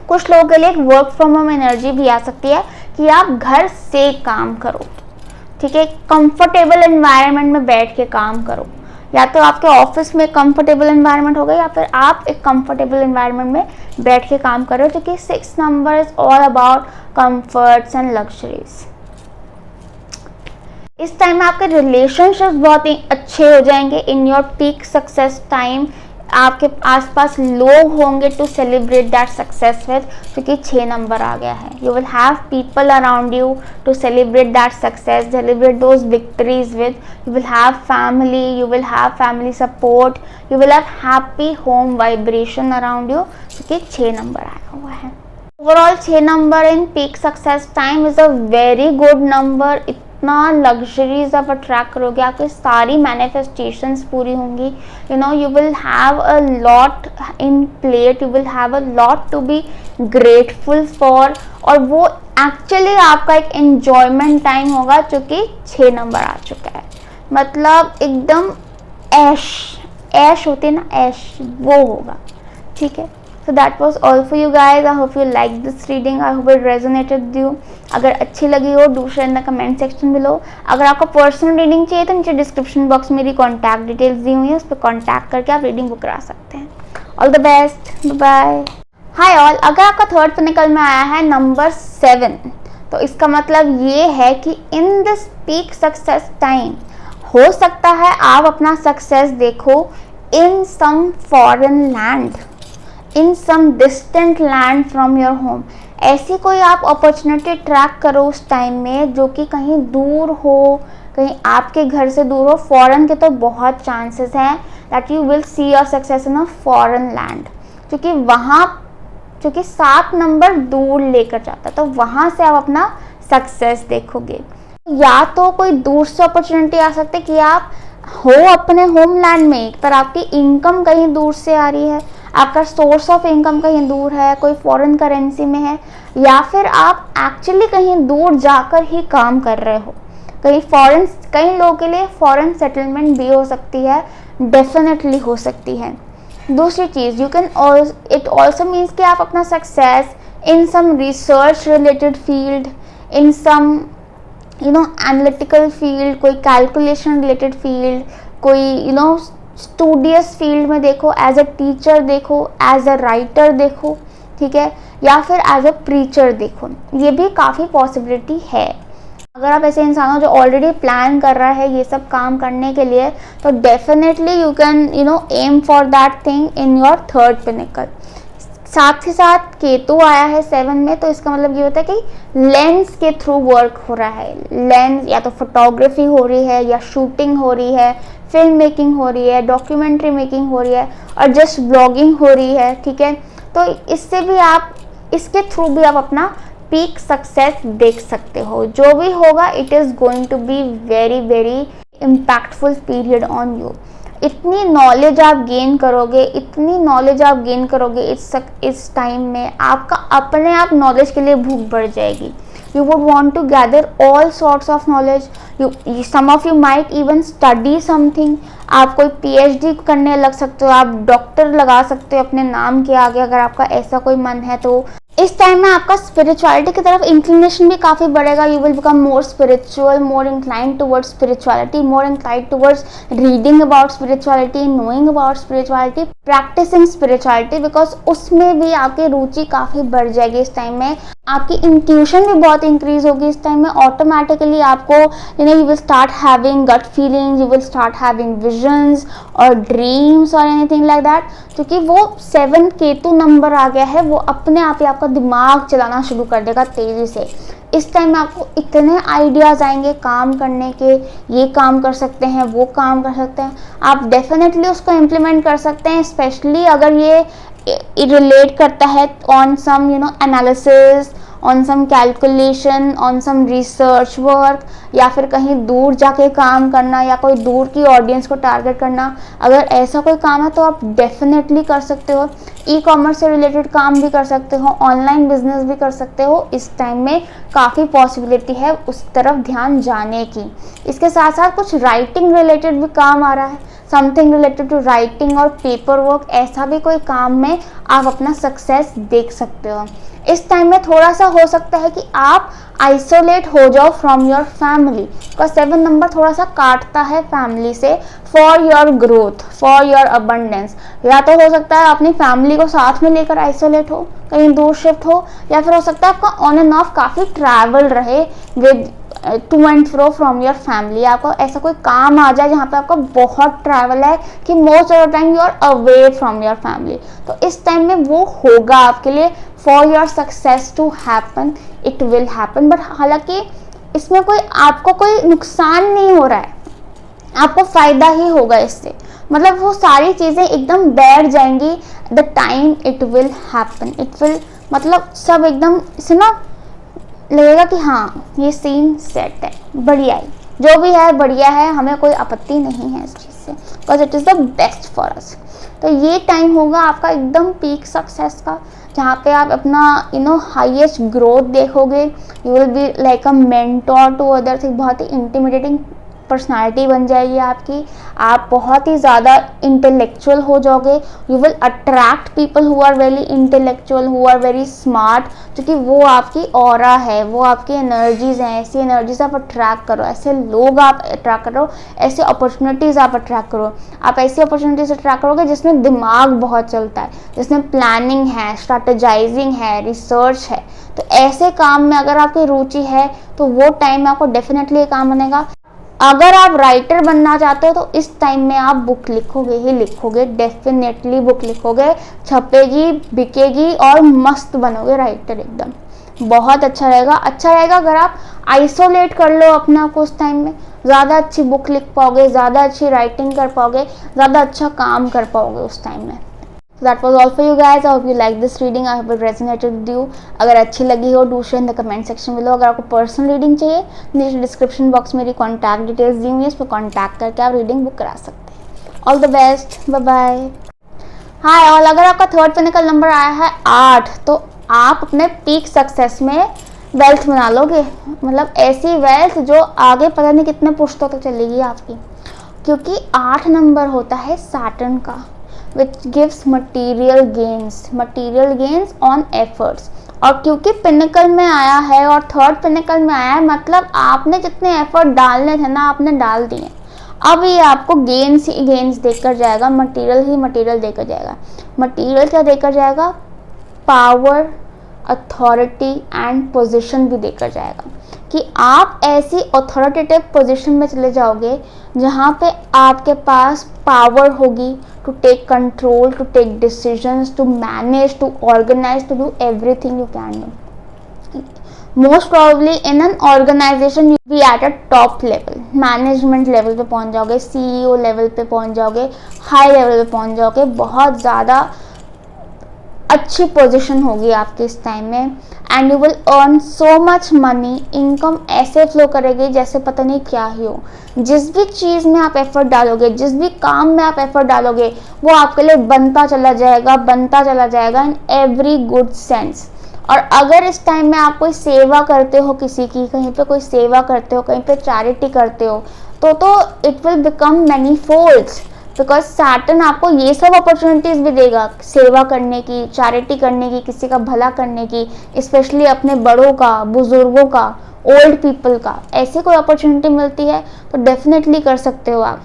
कुछ लोगों के लिए एक वर्क फ्रॉम होम एनर्जी भी आ सकती है कि आप घर से काम करो, ठीक है, कंफर्टेबल एनवायरनमेंट में बैठ के काम करो। या तो आपके ऑफिस में कंफर्टेबल एनवायरनमेंट होगा, या फिर आप एक कंफर्टेबल एनवायरनमेंट में बैठ के काम करो, क्योंकि 6 number is all about comforts and luxuries. इस टाइम में आपके रिलेशनशिप्स बहुत ही अच्छे हो जाएंगे in your peak success time. आपके आसपास लोग होंगे to celebrate that success with, क्योंकि 6 नंबर आ गया है। You will have people around you to celebrate that success, celebrate those victories with. You will have family, you will have family support, you will have happy home vibration around you, क्योंकि 6 number आया हुआ है। Overall 6 number in peak success time is a very good number. इतना luxuries आप attract करोगे, आपकी सारी manifestations पूरी होंगी। You know, you will have a lot in plate, you will have a lot to be grateful for, और वो actually आपका एक एन्जॉयमेंट टाइम होगा, जो कि 6 नंबर आ चुका है। मतलब एकदम ऐश होती है ना, ऐश, वो होगा। ठीक है, so that was all for you guys. I hope you liked this reading. I hope it resonated with you. अगर अच्छी लगी हो, do share in the comment section below. अगर आपको पर्सनल रीडिंग चाहिए तो नीचे डिस्क्रिप्शन बॉक्स में मेरी कॉन्टैक्ट डिटेल्स दी हुई है, उस पर कॉन्टैक्ट करके आप रीडिंग बुक करा सकते हैं। All the best, bye. Hi all, अगर आपका थर्ड पिनेकल में आया है नंबर 7, तो इसका मतलब ये है कि in this peak success time हो सकता है आप अपना सक्सेस देखो in some foreign land, in some distant land from your home. ऐसी कोई आप अपॉर्चुनिटी ट्रैक करो उस टाइम में जो कि कहीं दूर हो, कहीं आपके घर से दूर हो। फॉरेन के तो बहुत चांसेस हैं that you will see your success in a foreign land, क्योंकि वहाँ, क्योंकि 7 नंबर दूर लेकर जाता है, तो वहाँ से आप अपना सक्सेस देखोगे। या तो कोई दूर से अपॉर्चुनिटी आ सकती है कि आप हो अपने होमलैंड में, पर आपकी इनकम कहीं दूर से आ रही है, आपका सोर्स ऑफ इनकम कहीं दूर है, कोई फॉरेन करेंसी में है, या फिर आप एक्चुअली कहीं दूर जाकर ही काम कर रहे हो। कई लोगों के लिए फॉरेन सेटलमेंट भी हो सकती है, डेफिनेटली हो सकती है। दूसरी चीज़, you can it also means कि आप अपना success in some research related field, in some analytical field, कोई कैलकुलेशन रिलेटेड फील्ड, कोई स्टूडियस फील्ड में देखो, एज अ टीचर देखो, एज अ राइटर देखो, ठीक है, या फिर एज अ प्रीचर देखो। ये भी काफ़ी पॉसिबिलिटी है। अगर आप ऐसे इंसान हो जो ऑलरेडी प्लान कर रहा है ये सब काम करने के लिए, तो definitely you can aim for that thing in your third pinnacle. साथ ही साथ केतु आया है 7 में, तो इसका मतलब ये होता है कि लेंस के थ्रू वर्क हो रहा है। लेंस या तो फोटोग्राफी हो रही है, या शूटिंग हो रही है, फिल्म मेकिंग हो रही है, डॉक्यूमेंट्री मेकिंग हो रही है, और जस्ट ब्लॉगिंग हो रही है। ठीक है, तो इससे भी आप, इसके थ्रू भी आप अपना पीक सक्सेस देख सकते हो। जो भी होगा, it is going to be very very impactful period on you. इतनी नॉलेज आप गेन करोगे, इतनी नॉलेज आप गेन करोगे इस टाइम में, आपका अपने आप नॉलेज के लिए भूख बढ़ जाएगी। You would want to gather all sorts of knowledge. Some of you might even study something. आप कोई PhD करने लग सकते हो, आप डॉक्टर लगा सकते हो अपने नाम के आगे, अगर आपका ऐसा कोई मन है तो। इस टाइम में आपका स्पिरिचुअलिटी की तरफ इंक्लिनेशन भी काफ़ी बढ़ेगा। You will become more spiritual, more inclined towards spirituality, more inclined towards reading about spirituality, knowing about spirituality, practising spirituality, because उसमें भी आपकी रुचि काफ़ी बढ़ जाएगी इस टाइम में। आपकी इंट्यूशन भी बहुत इंक्रीज होगी इस टाइम में। ऑटोमेटिकली आपको you will start having gut feelings, you will start having visions और ड्रीम्स और एनीथिंग लाइक दैट, क्योंकि वो 7 केतु नंबर आ गया है, वो अपने आप ही आपका दिमाग चलाना शुरू कर देगा तेज़ी से। इस टाइम में आपको इतने आइडियाज़ आएंगे काम करने के, ये काम कर सकते हैं, वो काम कर सकते हैं, आप डेफिनेटली उसको इम्प्लीमेंट कर सकते हैं। स्पेशली अगर ये रिलेट करता है on some analysis, on some calculation, on some research work, या फिर कहीं दूर जाके काम करना, या कोई दूर की ऑडियंस को टारगेट करना। अगर ऐसा कोई काम है तो आप डेफिनेटली कर सकते हो। ई कॉमर्स से रिलेटेड काम भी कर सकते हो, ऑनलाइन बिजनेस भी कर सकते हो। इस टाइम में काफ़ी पॉसिबिलिटी है उस तरफ ध्यान जाने की। इसके साथ साथ कुछ राइटिंग रिलेटेड भी काम आ रहा है, समथिंग रिलेटेड टू राइटिंग और पेपर वर्क, ऐसा भी कोई काम में आप अपना सक्सेस देख सकते हो। इस टाइम में थोड़ा सा हो सकता है कि आप आइसोलेट हो जाओ फ्रॉम योर फैमिली, का 7 नंबर थोड़ा सा काटता है फैमिली से, for your growth, for your abundance. या तो हो सकता है अपनी फैमिली को साथ में लेकर आइसोलेट हो, कहीं दूर शिफ्ट हो, या फिर हो सकता है आपका ऑन एंड ऑफ काफ़ी ट्रैवल रहे with two and fro from your family, आपको ऐसा कोई काम आ जाए जहाँ पे आपका बहुत ट्रैवल है कि most of the time you are away from your family, तो इस टाइम में वो होगा आपके लिए। For your success to happen, it will happen, but हालांकि इसमें कोई आपको कोई नुकसान नहीं हो रहा है, आपको फायदा ही होगा इससे। मतलब वो सारी चीजें एकदम बैठ जाएंगी the time it will happen, it will मतलब सब एकदम से ना लगेगा कि हाँ ये सीन सेट है, बढ़िया है, जो भी है बढ़िया है, हमें कोई आपत्ति नहीं है इस चीज़ से, because it is the best for us. तो ये टाइम होगा आपका एकदम पीक सक्सेस का, जहाँ पे आप अपना हाईएस्ट ग्रोथ देखोगे। You will be like a mentor to others, एक बहुत ही इंटिमिडेटिंग पर्सनालिटी बन जाएगी आपकी, आप बहुत ही ज़्यादा इंटेलेक्चुअल हो जाओगे। You will attract people who are very intellectual, who are very smart, क्योंकि वो आपकी ऑरा है, वो आपकी एनर्जीज हैं। ऐसी एनर्जीज आप अट्रैक्ट करो, ऐसे लोग आप अट्रैक्ट करो, ऐसे अपॉर्चुनिटीज़ आप अट्रैक्ट करो। आप ऐसी अपॉर्चुनिटीज़ अट्रैक्ट करोगे जिसमें दिमाग बहुत चलता है, जिसमें प्लानिंग है, स्ट्रैटेजाइजिंग है, रिसर्च है। तो ऐसे काम में अगर आपकी रुचि है तो वो टाइम में आपको डेफिनेटली काम बनेगा। अगर आप राइटर बनना चाहते हो तो इस टाइम में आप बुक लिखोगे ही लिखोगे, डेफिनेटली बुक लिखोगे, छपेगी, बिकेगी और मस्त बनोगे राइटर, एकदम बहुत अच्छा रहेगा। अच्छा रहेगा अगर आप आइसोलेट कर लो अपने आप को उस टाइम में, ज़्यादा अच्छी बुक लिख पाओगे, ज़्यादा अच्छी राइटिंग कर पाओगे, ज़्यादा अच्छा काम कर पाओगे उस टाइम में। So that was all for you guys. I hope you like this reading. I hope it resonated with you. अगर अच्छी लगी हो do share in the comment section below. अगर आपको पर्सनल रीडिंग चाहिए नीचे डिस्क्रिप्शन बॉक्स में मेरी कॉन्टैक्ट डिटेल्स दी हुई है, इस पर कॉन्टैक्ट करके आप रीडिंग बुक करा सकते हैं। All the best, bye bye. Hi all, अगर आपका थर्ड पिनेकल नंबर आया है 8 तो आप अपने पीक सक्सेस में वेल्थ बना लोगे, मतलब ऐसी वेल्थ जो आगे पता नहीं कितने पुश्तों तक चलेगी आपकी, क्योंकि 8 नंबर होता है सैटर्न का, which gives material gains on efforts। और क्योंकि पिनिकल में आया है और थर्ड पिनिकल में आया है, मतलब आपने जितने एफर्ट डालने थे ना आपने डाल दिए, अब ये आपको गेन्स ही गेन्स देकर जाएगा, मटेरियल ही मटेरियल देकर जाएगा। मटेरियल क्या देकर जाएगा? पावर, अथॉरिटी एंड पोजीशन भी देकर जाएगा, कि आप ऐसी अथॉरिटेटिव पोजीशन में चले जाओगे जहाँ पे आपके पास पावर होगी to take control, to take decisions, to manage, to organise, to do everything you can do. Most probably in an organisation you be at a top level, management level पे पहुंच जाओगे, सीईओ लेवल पे पहुंच जाओगे, high level पे पहुंच जाओगे, बहुत ज़्यादा अच्छी पोजीशन होगी आपकी इस टाइम में। And you will earn so much money, income ऐसे फ्लो करेगी जैसे पता नहीं क्या ही हो। जिस भी चीज़ में आप एफर्ट डालोगे, जिस भी काम में आप एफर्ट डालोगे, वो आपके लिए बनता चला जाएगा इन एवरी गुड सेंस। और अगर इस टाइम में आप कोई सेवा करते हो किसी की, कहीं पे कोई सेवा करते हो, कहीं पे चैरिटी करते हो, तो it will become many folds, because Saturn आपको ये सब अपॉर्चुनिटीज़ भी देगा, सेवा करने की, चैरिटी करने की, किसी का भला करने की, स्पेशली अपने बड़ों का, बुजुर्गों का, ओल्ड पीपल का। ऐसी कोई अपॉर्चुनिटी मिलती है तो डेफिनेटली कर सकते हो आप।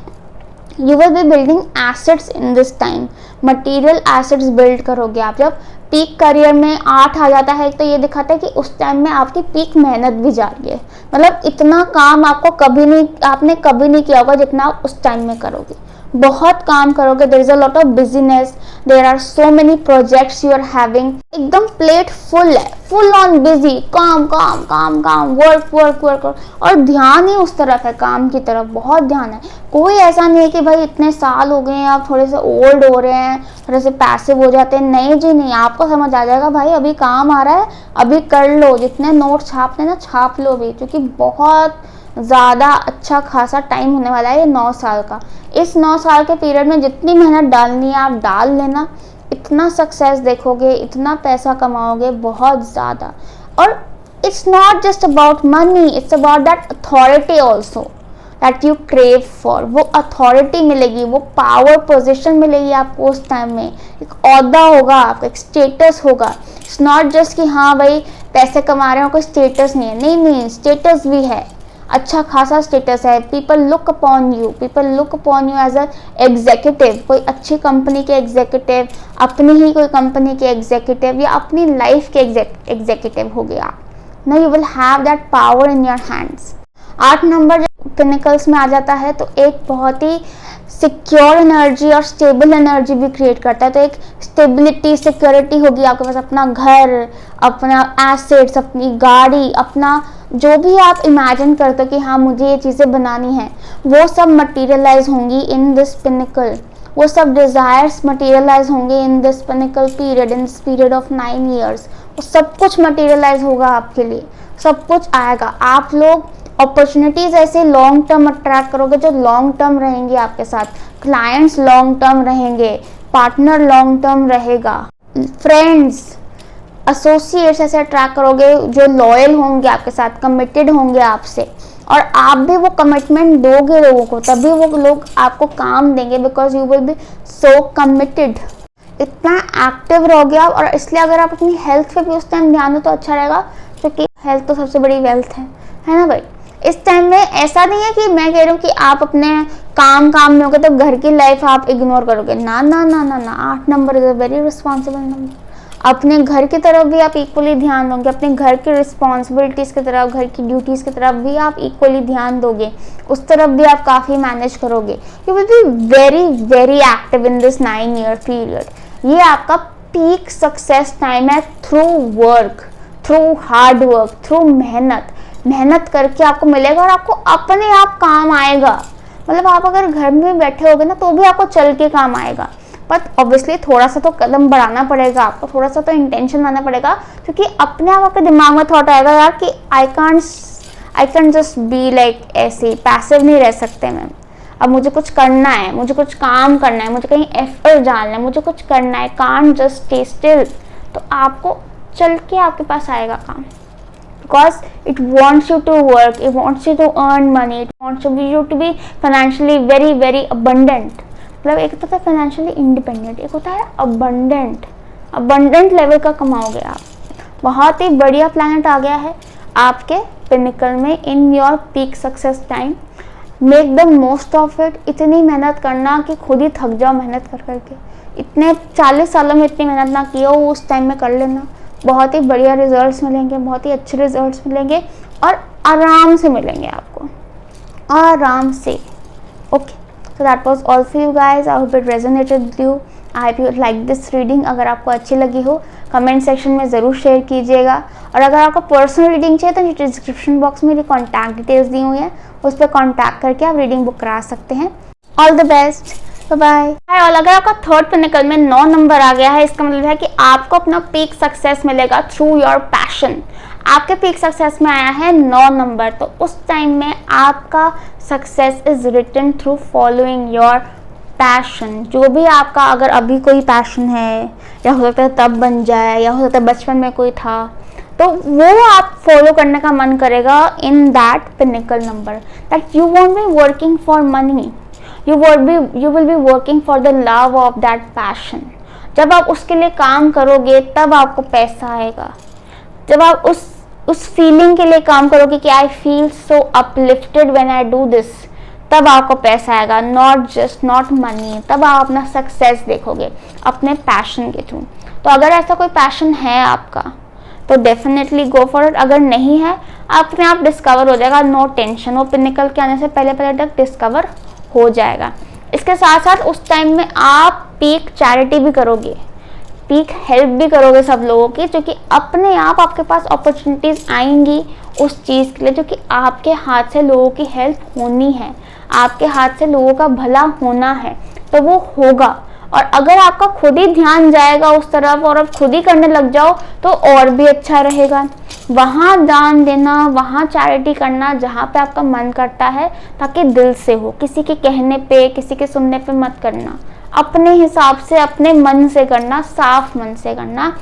You will B building assets in this time, material assets build करोगे आप। जब पीक करियर में 8 आ जाता है तो ये दिखाता है कि उस टाइम में आपकी पीक मेहनत भी जा रही है, मतलब इतना काम आपने कभी नहीं किया होगा जितना आप उस टाइम में करोगे। बहुत काम करोगे, there is a lot of business, there are so many projects you are having, एकदम प्लेट फुल है, फुल ऑन बिजी, काम काम काम काम, वर्क वर्क वर्क, और ध्यान ही उस तरफ है, काम की तरफ बहुत ध्यान है। कोई ऐसा नहीं है कि भाई इतने साल हो गए हैं आप थोड़े से ओल्ड हो रहे हैं, थोड़े से पैसिव हो जाते हैं, नहीं जी नहीं, आपको समझ आ जाएगा भाई अभी काम आ रहा है, अभी कर लो, जितने नोट छापने ना छाप लो अभी, क्योंकि बहुत ज़्यादा अच्छा खासा टाइम होने वाला है ये 9 साल का। इस 9 साल के पीरियड में जितनी मेहनत डालनी है आप डाल लेना, इतना सक्सेस देखोगे, इतना पैसा कमाओगे, बहुत ज़्यादा। और it's not just about money, it's about that authority also that you crave for. वो अथॉरिटी मिलेगी, वो पावर पोजिशन मिलेगी आपको उस टाइम में, एक ओहदा होगा आपका, एक स्टेटस होगा। इट्स नॉट जस्ट कि हाँ भाई पैसे कमा रहे हो, कोई स्टेटस नहीं है, नहीं, स्टेटस भी है, अच्छा खासा स्टेटस है। People look upon you as a executive, कोई अच्छी कंपनी के एग्जीक्यूटिव, अपनी ही कोई कंपनी के एग्जीक्यूटिव, या अपनी लाइफ के एग्जीक्यूटिव हो गया। Now you will have that power in your hands. 8 number जब पिनिकल्स में आ जाता है तो एक बहुत ही सिक्योर एनर्जी और स्टेबल एनर्जी भी क्रिएट करता है। तो एक स्टेबिलिटी, सिक्योरिटी होगी आपके पास, अपना घर, अपना एसेट्स, अपनी गाड़ी, अपना जो भी आप इमेजिन करते हो कि हाँ मुझे ये चीज़ें बनानी है, वो सब मटीरियलाइज होंगी इन दिस पिनिकल। वो सब डिज़ायर्स मटीरियलाइज होंगे in this pinnacle period, in this period of 9 years. वो सब कुछ मटीरियलाइज होगा आपके लिए, सब कुछ आएगा। आप लोग अपॉर्चुनिटीज ऐसे लॉन्ग टर्म अट्रैक्ट करोगे जो लॉन्ग टर्म रहेंगे आपके साथ, क्लाइंट्स लॉन्ग टर्म रहेंगे, पार्टनर लॉन्ग टर्म रहेगा, फ्रेंड्स, एसोसिएट्स ऐसे अट्रैक्ट करोगे जो लॉयल होंगे आपके साथ, कमिटेड होंगे आपसे, और आप भी वो कमिटमेंट दोगे लोगों को, तभी वो लोग आपको काम देंगे, because you will B so committed. इतना एक्टिव रहोगे आप। और इसलिए अगर आप अपनी हेल्थ पे भी उस टाइम ध्यान दो तो अच्छा रहेगा, क्योंकि हेल्थ तो सबसे बड़ी वेल्थ है ना भाई। इस टाइम में ऐसा नहीं है कि मैं कह रही हूँ कि आप अपने काम में होगे तो घर की लाइफ आप इग्नोर करोगे, ना ना ना ना ना। 8 number is a very responsible number. अपने घर की तरफ भी आप इक्वली ध्यान दोगे, अपने घर की रिस्पॉन्सिबिलिटीज़ की तरफ, घर की ड्यूटीज़ की तरफ भी आप इक्वली ध्यान दोगे, उस तरफ भी आप काफ़ी मैनेज करोगे। You will B very very active in this 9 year period. ये आपका पीक सक्सेस टाइम है, through work, through hard work, through मेहनत करके आपको मिलेगा, और आपको अपने आप काम आएगा। मतलब आप अगर घर में बैठे होगे ना तो भी आपको चल के काम आएगा, बट ऑब्वियसली थोड़ा सा तो कदम बढ़ाना पड़ेगा आपको, थोड़ा सा तो इंटेंशन लाना पड़ेगा, क्योंकि अपने आप आपके दिमाग में थॉट आएगा यार कि I can just be like ऐसे पैसिव नहीं रह सकते मैम, अब मुझे कुछ करना है, मुझे कुछ काम करना है, मुझे कहीं एफर्ट डालना है, मुझे कुछ करना है, कांट जस्ट स्टे स्टिल। तो आपको चल के आपके पास आएगा काम, because it wants you to work, it wants you to earn money, it wants you to be financially very very abundant। मतलब एक तो होता है फाइनेंशियली इंडिपेंडेंट, एक होता है अबंडेंट लेवल का कमाओगे आप। बहुत ही बढ़िया प्लैनेट आ गया है आपके पिनिकल में इन your peak success time. Make the most of it. इतनी मेहनत करना कि खुद ही थक जाओ मेहनत कर करके। इतने 40 सालों में इतनी मेहनत ना की हो, उस टाइम में कर लेना, बहुत ही बढ़िया रिजल्ट्स मिलेंगे, बहुत ही अच्छे रिजल्ट्स मिलेंगे, और आराम से मिलेंगे आपको, आराम से। Okay, so that was all for you guys. I hope it resonated with you. I hope you like this reading. अगर आपको अच्छी लगी हो कमेंट सेक्शन में ज़रूर शेयर कीजिएगा, और अगर आपको पर्सनल रीडिंग चाहिए तो नीचे डिस्क्रिप्शन बॉक्स में मेरी कॉन्टैक्ट डिटेल्स दी हुई हैं, उस पर कॉन्टैक्ट करके आप रीडिंग बुक करा सकते हैं। All the best, bye bye. और अगर आपका थर्ड पिनिकल में 9 नंबर आ गया है, इसका मतलब है कि आपको अपना पीक सक्सेस मिलेगा थ्रू योर पैशन। आपके पीक सक्सेस में आया है 9 नंबर, तो उस टाइम में आपका success is written through following your passion. जो भी आपका अगर अभी कोई पैशन है, या हो सकता है तब बन जाए, या हो सकता है बचपन में कोई था, तो वो आप फॉलो करने का मन करेगा in that pinnacle number. That you won't be working for money, you will be working for the love of that passion। जब आप उसके लिए काम करोगे तब आपको पैसा आएगा। जब आप उस फीलिंग के लिए काम करोगे कि I feel so uplifted when I do this, तब आपको पैसा आएगा, नॉट मनी। तब आप अपना सक्सेस देखोगे अपने पैशन के थ्रू। तो अगर ऐसा कोई पैशन है आपका तो डेफिनेटली गो फॉर इट। अगर नहीं है, अपने आप डिस्कवर हो जाएगा, नो टेंशन। वो पिनिकल के आने से पहले तक डिस्कवर हो जाएगा। इसके साथ साथ उस टाइम में आप पीक चैरिटी भी करोगे, पीक हेल्प भी करोगे सब लोगों की, जो कि अपने आप आपके पास अपॉर्चुनिटीज आएंगी उस चीज़ के लिए, जो कि आपके हाथ से लोगों की हेल्प होनी है, आपके हाथ से लोगों का भला होना है, तो वो होगा। और अगर आपका खुद ही ध्यान जाएगा उस तरफ और आप खुद ही करने लग जाओ तो और भी अच्छा रहेगा। वहाँ दान देना, वहाँ चैरिटी करना जहाँ पे आपका मन करता है, ताकि दिल से हो, किसी के कहने पे, किसी के सुनने पे मत करना, अपने हिसाब से, अपने मन से करना, साफ मन से करना।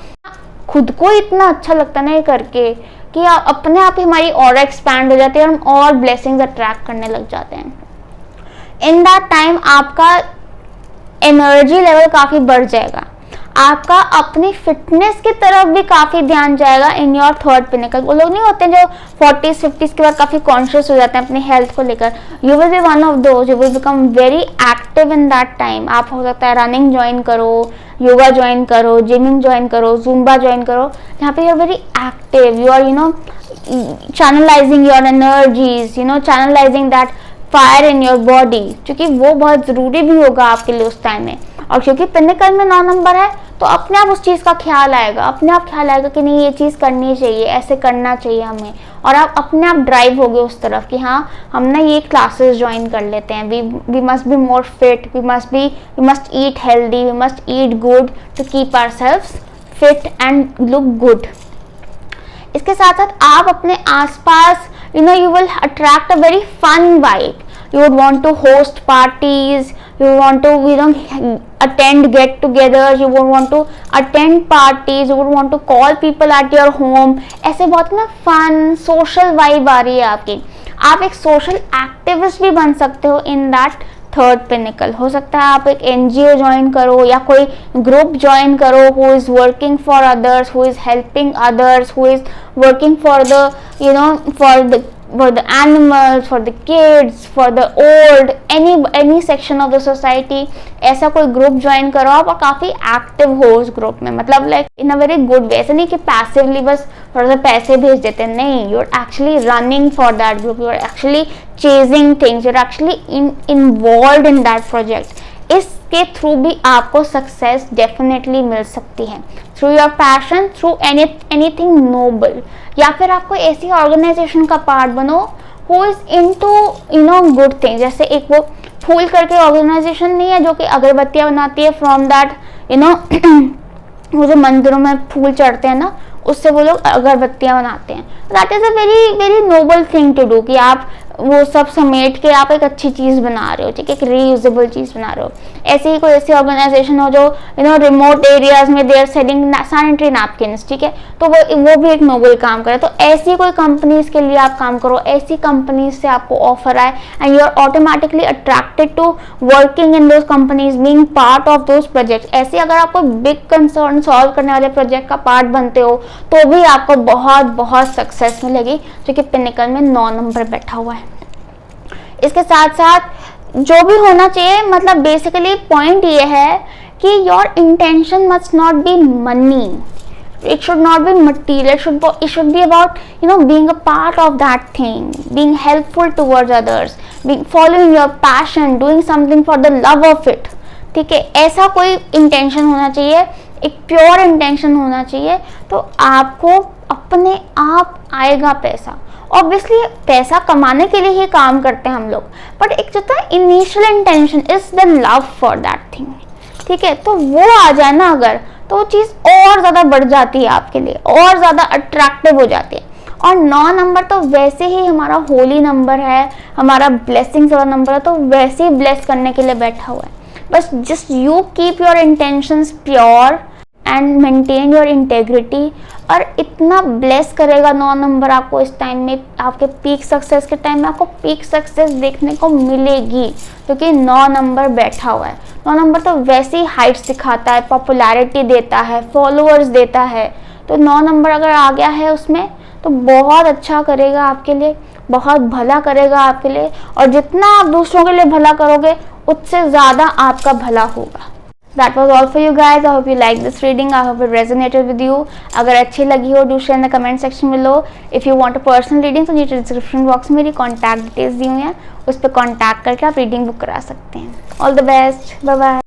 खुद को इतना अच्छा लगता ना ये करके कि अपने आप ही हमारी और एक्सपैंड हो जाती है और हम और ब्लेसिंग्स अट्रैक्ट करने लग जाते हैं। इन दैट टाइम आपका एनर्जी लेवल काफ़ी बढ़ जाएगा, आपका अपनी फिटनेस की तरफ भी काफ़ी ध्यान जाएगा इन योर थर्ड पिनिकल। वो लोग नहीं होते जो 40s 50s के बाद काफ़ी कॉन्शियस हो जाते हैं अपनी हेल्थ को लेकर। You will be one of those, you will become very active in that time. आप हो सकता है रनिंग ज्वाइन करो, योगा ज्वाइन करो, जिमिंग ज्वाइन करो, जुम्बा ज्वाइन करो, जहाँ पे you are very active, you are channelizing your energies, channelizing that fire in your body, क्योंकि वो बहुत ज़रूरी भी होगा आपके लिए उस टाइम में। और क्योंकि पिनिकल में 9 नंबर है तो अपने आप उस चीज़ का ख्याल आएगा, अपने आप ख्याल आएगा कि नहीं ये चीज़ करनी चाहिए, ऐसे करना चाहिए हमें, और आप अपने आप ड्राइव होगे उस तरफ कि हाँ हम ना ये क्लासेस ज्वाइन कर लेते हैं। We must be more fit, we must eat healthy, we must eat good to keep ourselves fit and look good. इसके साथ साथ आप अपने आसपास you will attract a very fun vibe. You would want to host parties, you would want to attend get-togethers, you would want to attend parties, you would want to call people at your home. ऐसे बहुत ना fun social vibe आ रही है आपकी। आप एक social activist भी बन सकते हो in that थर्ड पिनिकल। हो सकता है आप एक NGO ज्वाइन करो या कोई ग्रुप ज्वाइन करो who is working for others, who is helping others, who is working for the for the animals, for the kids, for the old, any section of the society। ऐसा कोई group join करो आप और काफ़ी active हो उस group में, मतलब like in a very good way. ऐसा नहीं कि पैसिवली बस थोड़ा सा पैसे भेज देते, नहीं, you are actually running for that group, you are actually chasing things, you are actually involve in that project. इसके थ्रू भी आपको सक्सेस डेफिनेटली मिल सकती है, through your passion, through anything noble. या फिर आप कोई ऐसी ऑर्गेनाइजेशन का पार्ट बनो who is into good thing. जैसे एक वो फूल करके ऑर्गेनाइजेशन नहीं है जो कि अगरबत्तियां बनाती है फ्रॉम दैट वो जो मंदिरों में फूल चढ़ते हैं ना, उससे वो लोग अगरबत्तियां बनाते हैं। That is a very very noble thing to do कि आप वो सब समेट के आप एक अच्छी चीज़ बना रहे हो, ठीक है, एक रीयूजेबल चीज़ बना रहे हो। ऐसे ही कोई ऐसी ऑर्गेनाइजेशन हो जो रिमोट एरियाज में they are selling sanitary napkins, ठीक है, तो वो भी एक नोबल काम करे। तो ऐसी कोई कंपनीज के लिए आप काम करो, ऐसी कंपनीज से आपको ऑफर आए and you are automatically attracted to working in those companies, being part of those project. ऐसे अगर आप कोई बिग कंसर्न सॉल्व करने वाले प्रोजेक्ट का पार्ट बनते हो तो भी आपको बहुत बहुत सक्सेस मिलेगी, जो कि पिनिकल में 9 नंबर बैठा हुआ है। इसके साथ साथ जो भी होना चाहिए, मतलब बेसिकली पॉइंट ये है कि your intention must not be money, it should not be material, it should be about being a part of that thing, being helpful towards others, following your passion, doing something for the love of it, ठीक है। ऐसा कोई intention होना चाहिए, एक pure intention होना चाहिए, तो आपको अपने आप आएगा पैसा। ऑब्वियसली पैसा कमाने के लिए ही काम करते हैं हम लोग, बट एक जो था initial intention is the love for that thing, ठीक है, तो वो आ जाए ना अगर, तो वो चीज़ और ज़्यादा बढ़ जाती है आपके लिए, और ज़्यादा अट्रैक्टिव हो जाती है। और 9 नंबर तो वैसे ही हमारा होली नंबर है, हमारा ब्लेसिंग्स वाला नंबर है, तो वैसे ही ब्लेस करने के लिए बैठा हुआ है। बस just you keep your intentions pure and maintain your integrity, और इतना ब्लेस करेगा 9 नंबर आपको इस टाइम में, आपके पीक सक्सेस के टाइम में आपको पीक सक्सेस देखने को मिलेगी, क्योंकि 9 नंबर बैठा हुआ है। 9 नंबर तो वैसे ही हाइट्स दिखाता है, पॉपुलैरिटी देता है, फॉलोअर्स देता है, तो 9 नंबर अगर आ गया है उसमें तो बहुत अच्छा करेगा आपके लिए, बहुत भला करेगा आपके लिए, और जितना आप दूसरों के लिए भला करोगे उससे ज़्यादा आपका भला होगा। That was all for you guys. I hope you liked this reading. I hope it resonated with you. अगर अच्छी लगी हो, do share in the comment section below. If you want a personal reading तो नीचे description box में मेरी contact details दी हुई हैं, उस पर कॉन्टैक्ट करके आप रीडिंग बुक करा सकते हैं। All the best. Bye bye.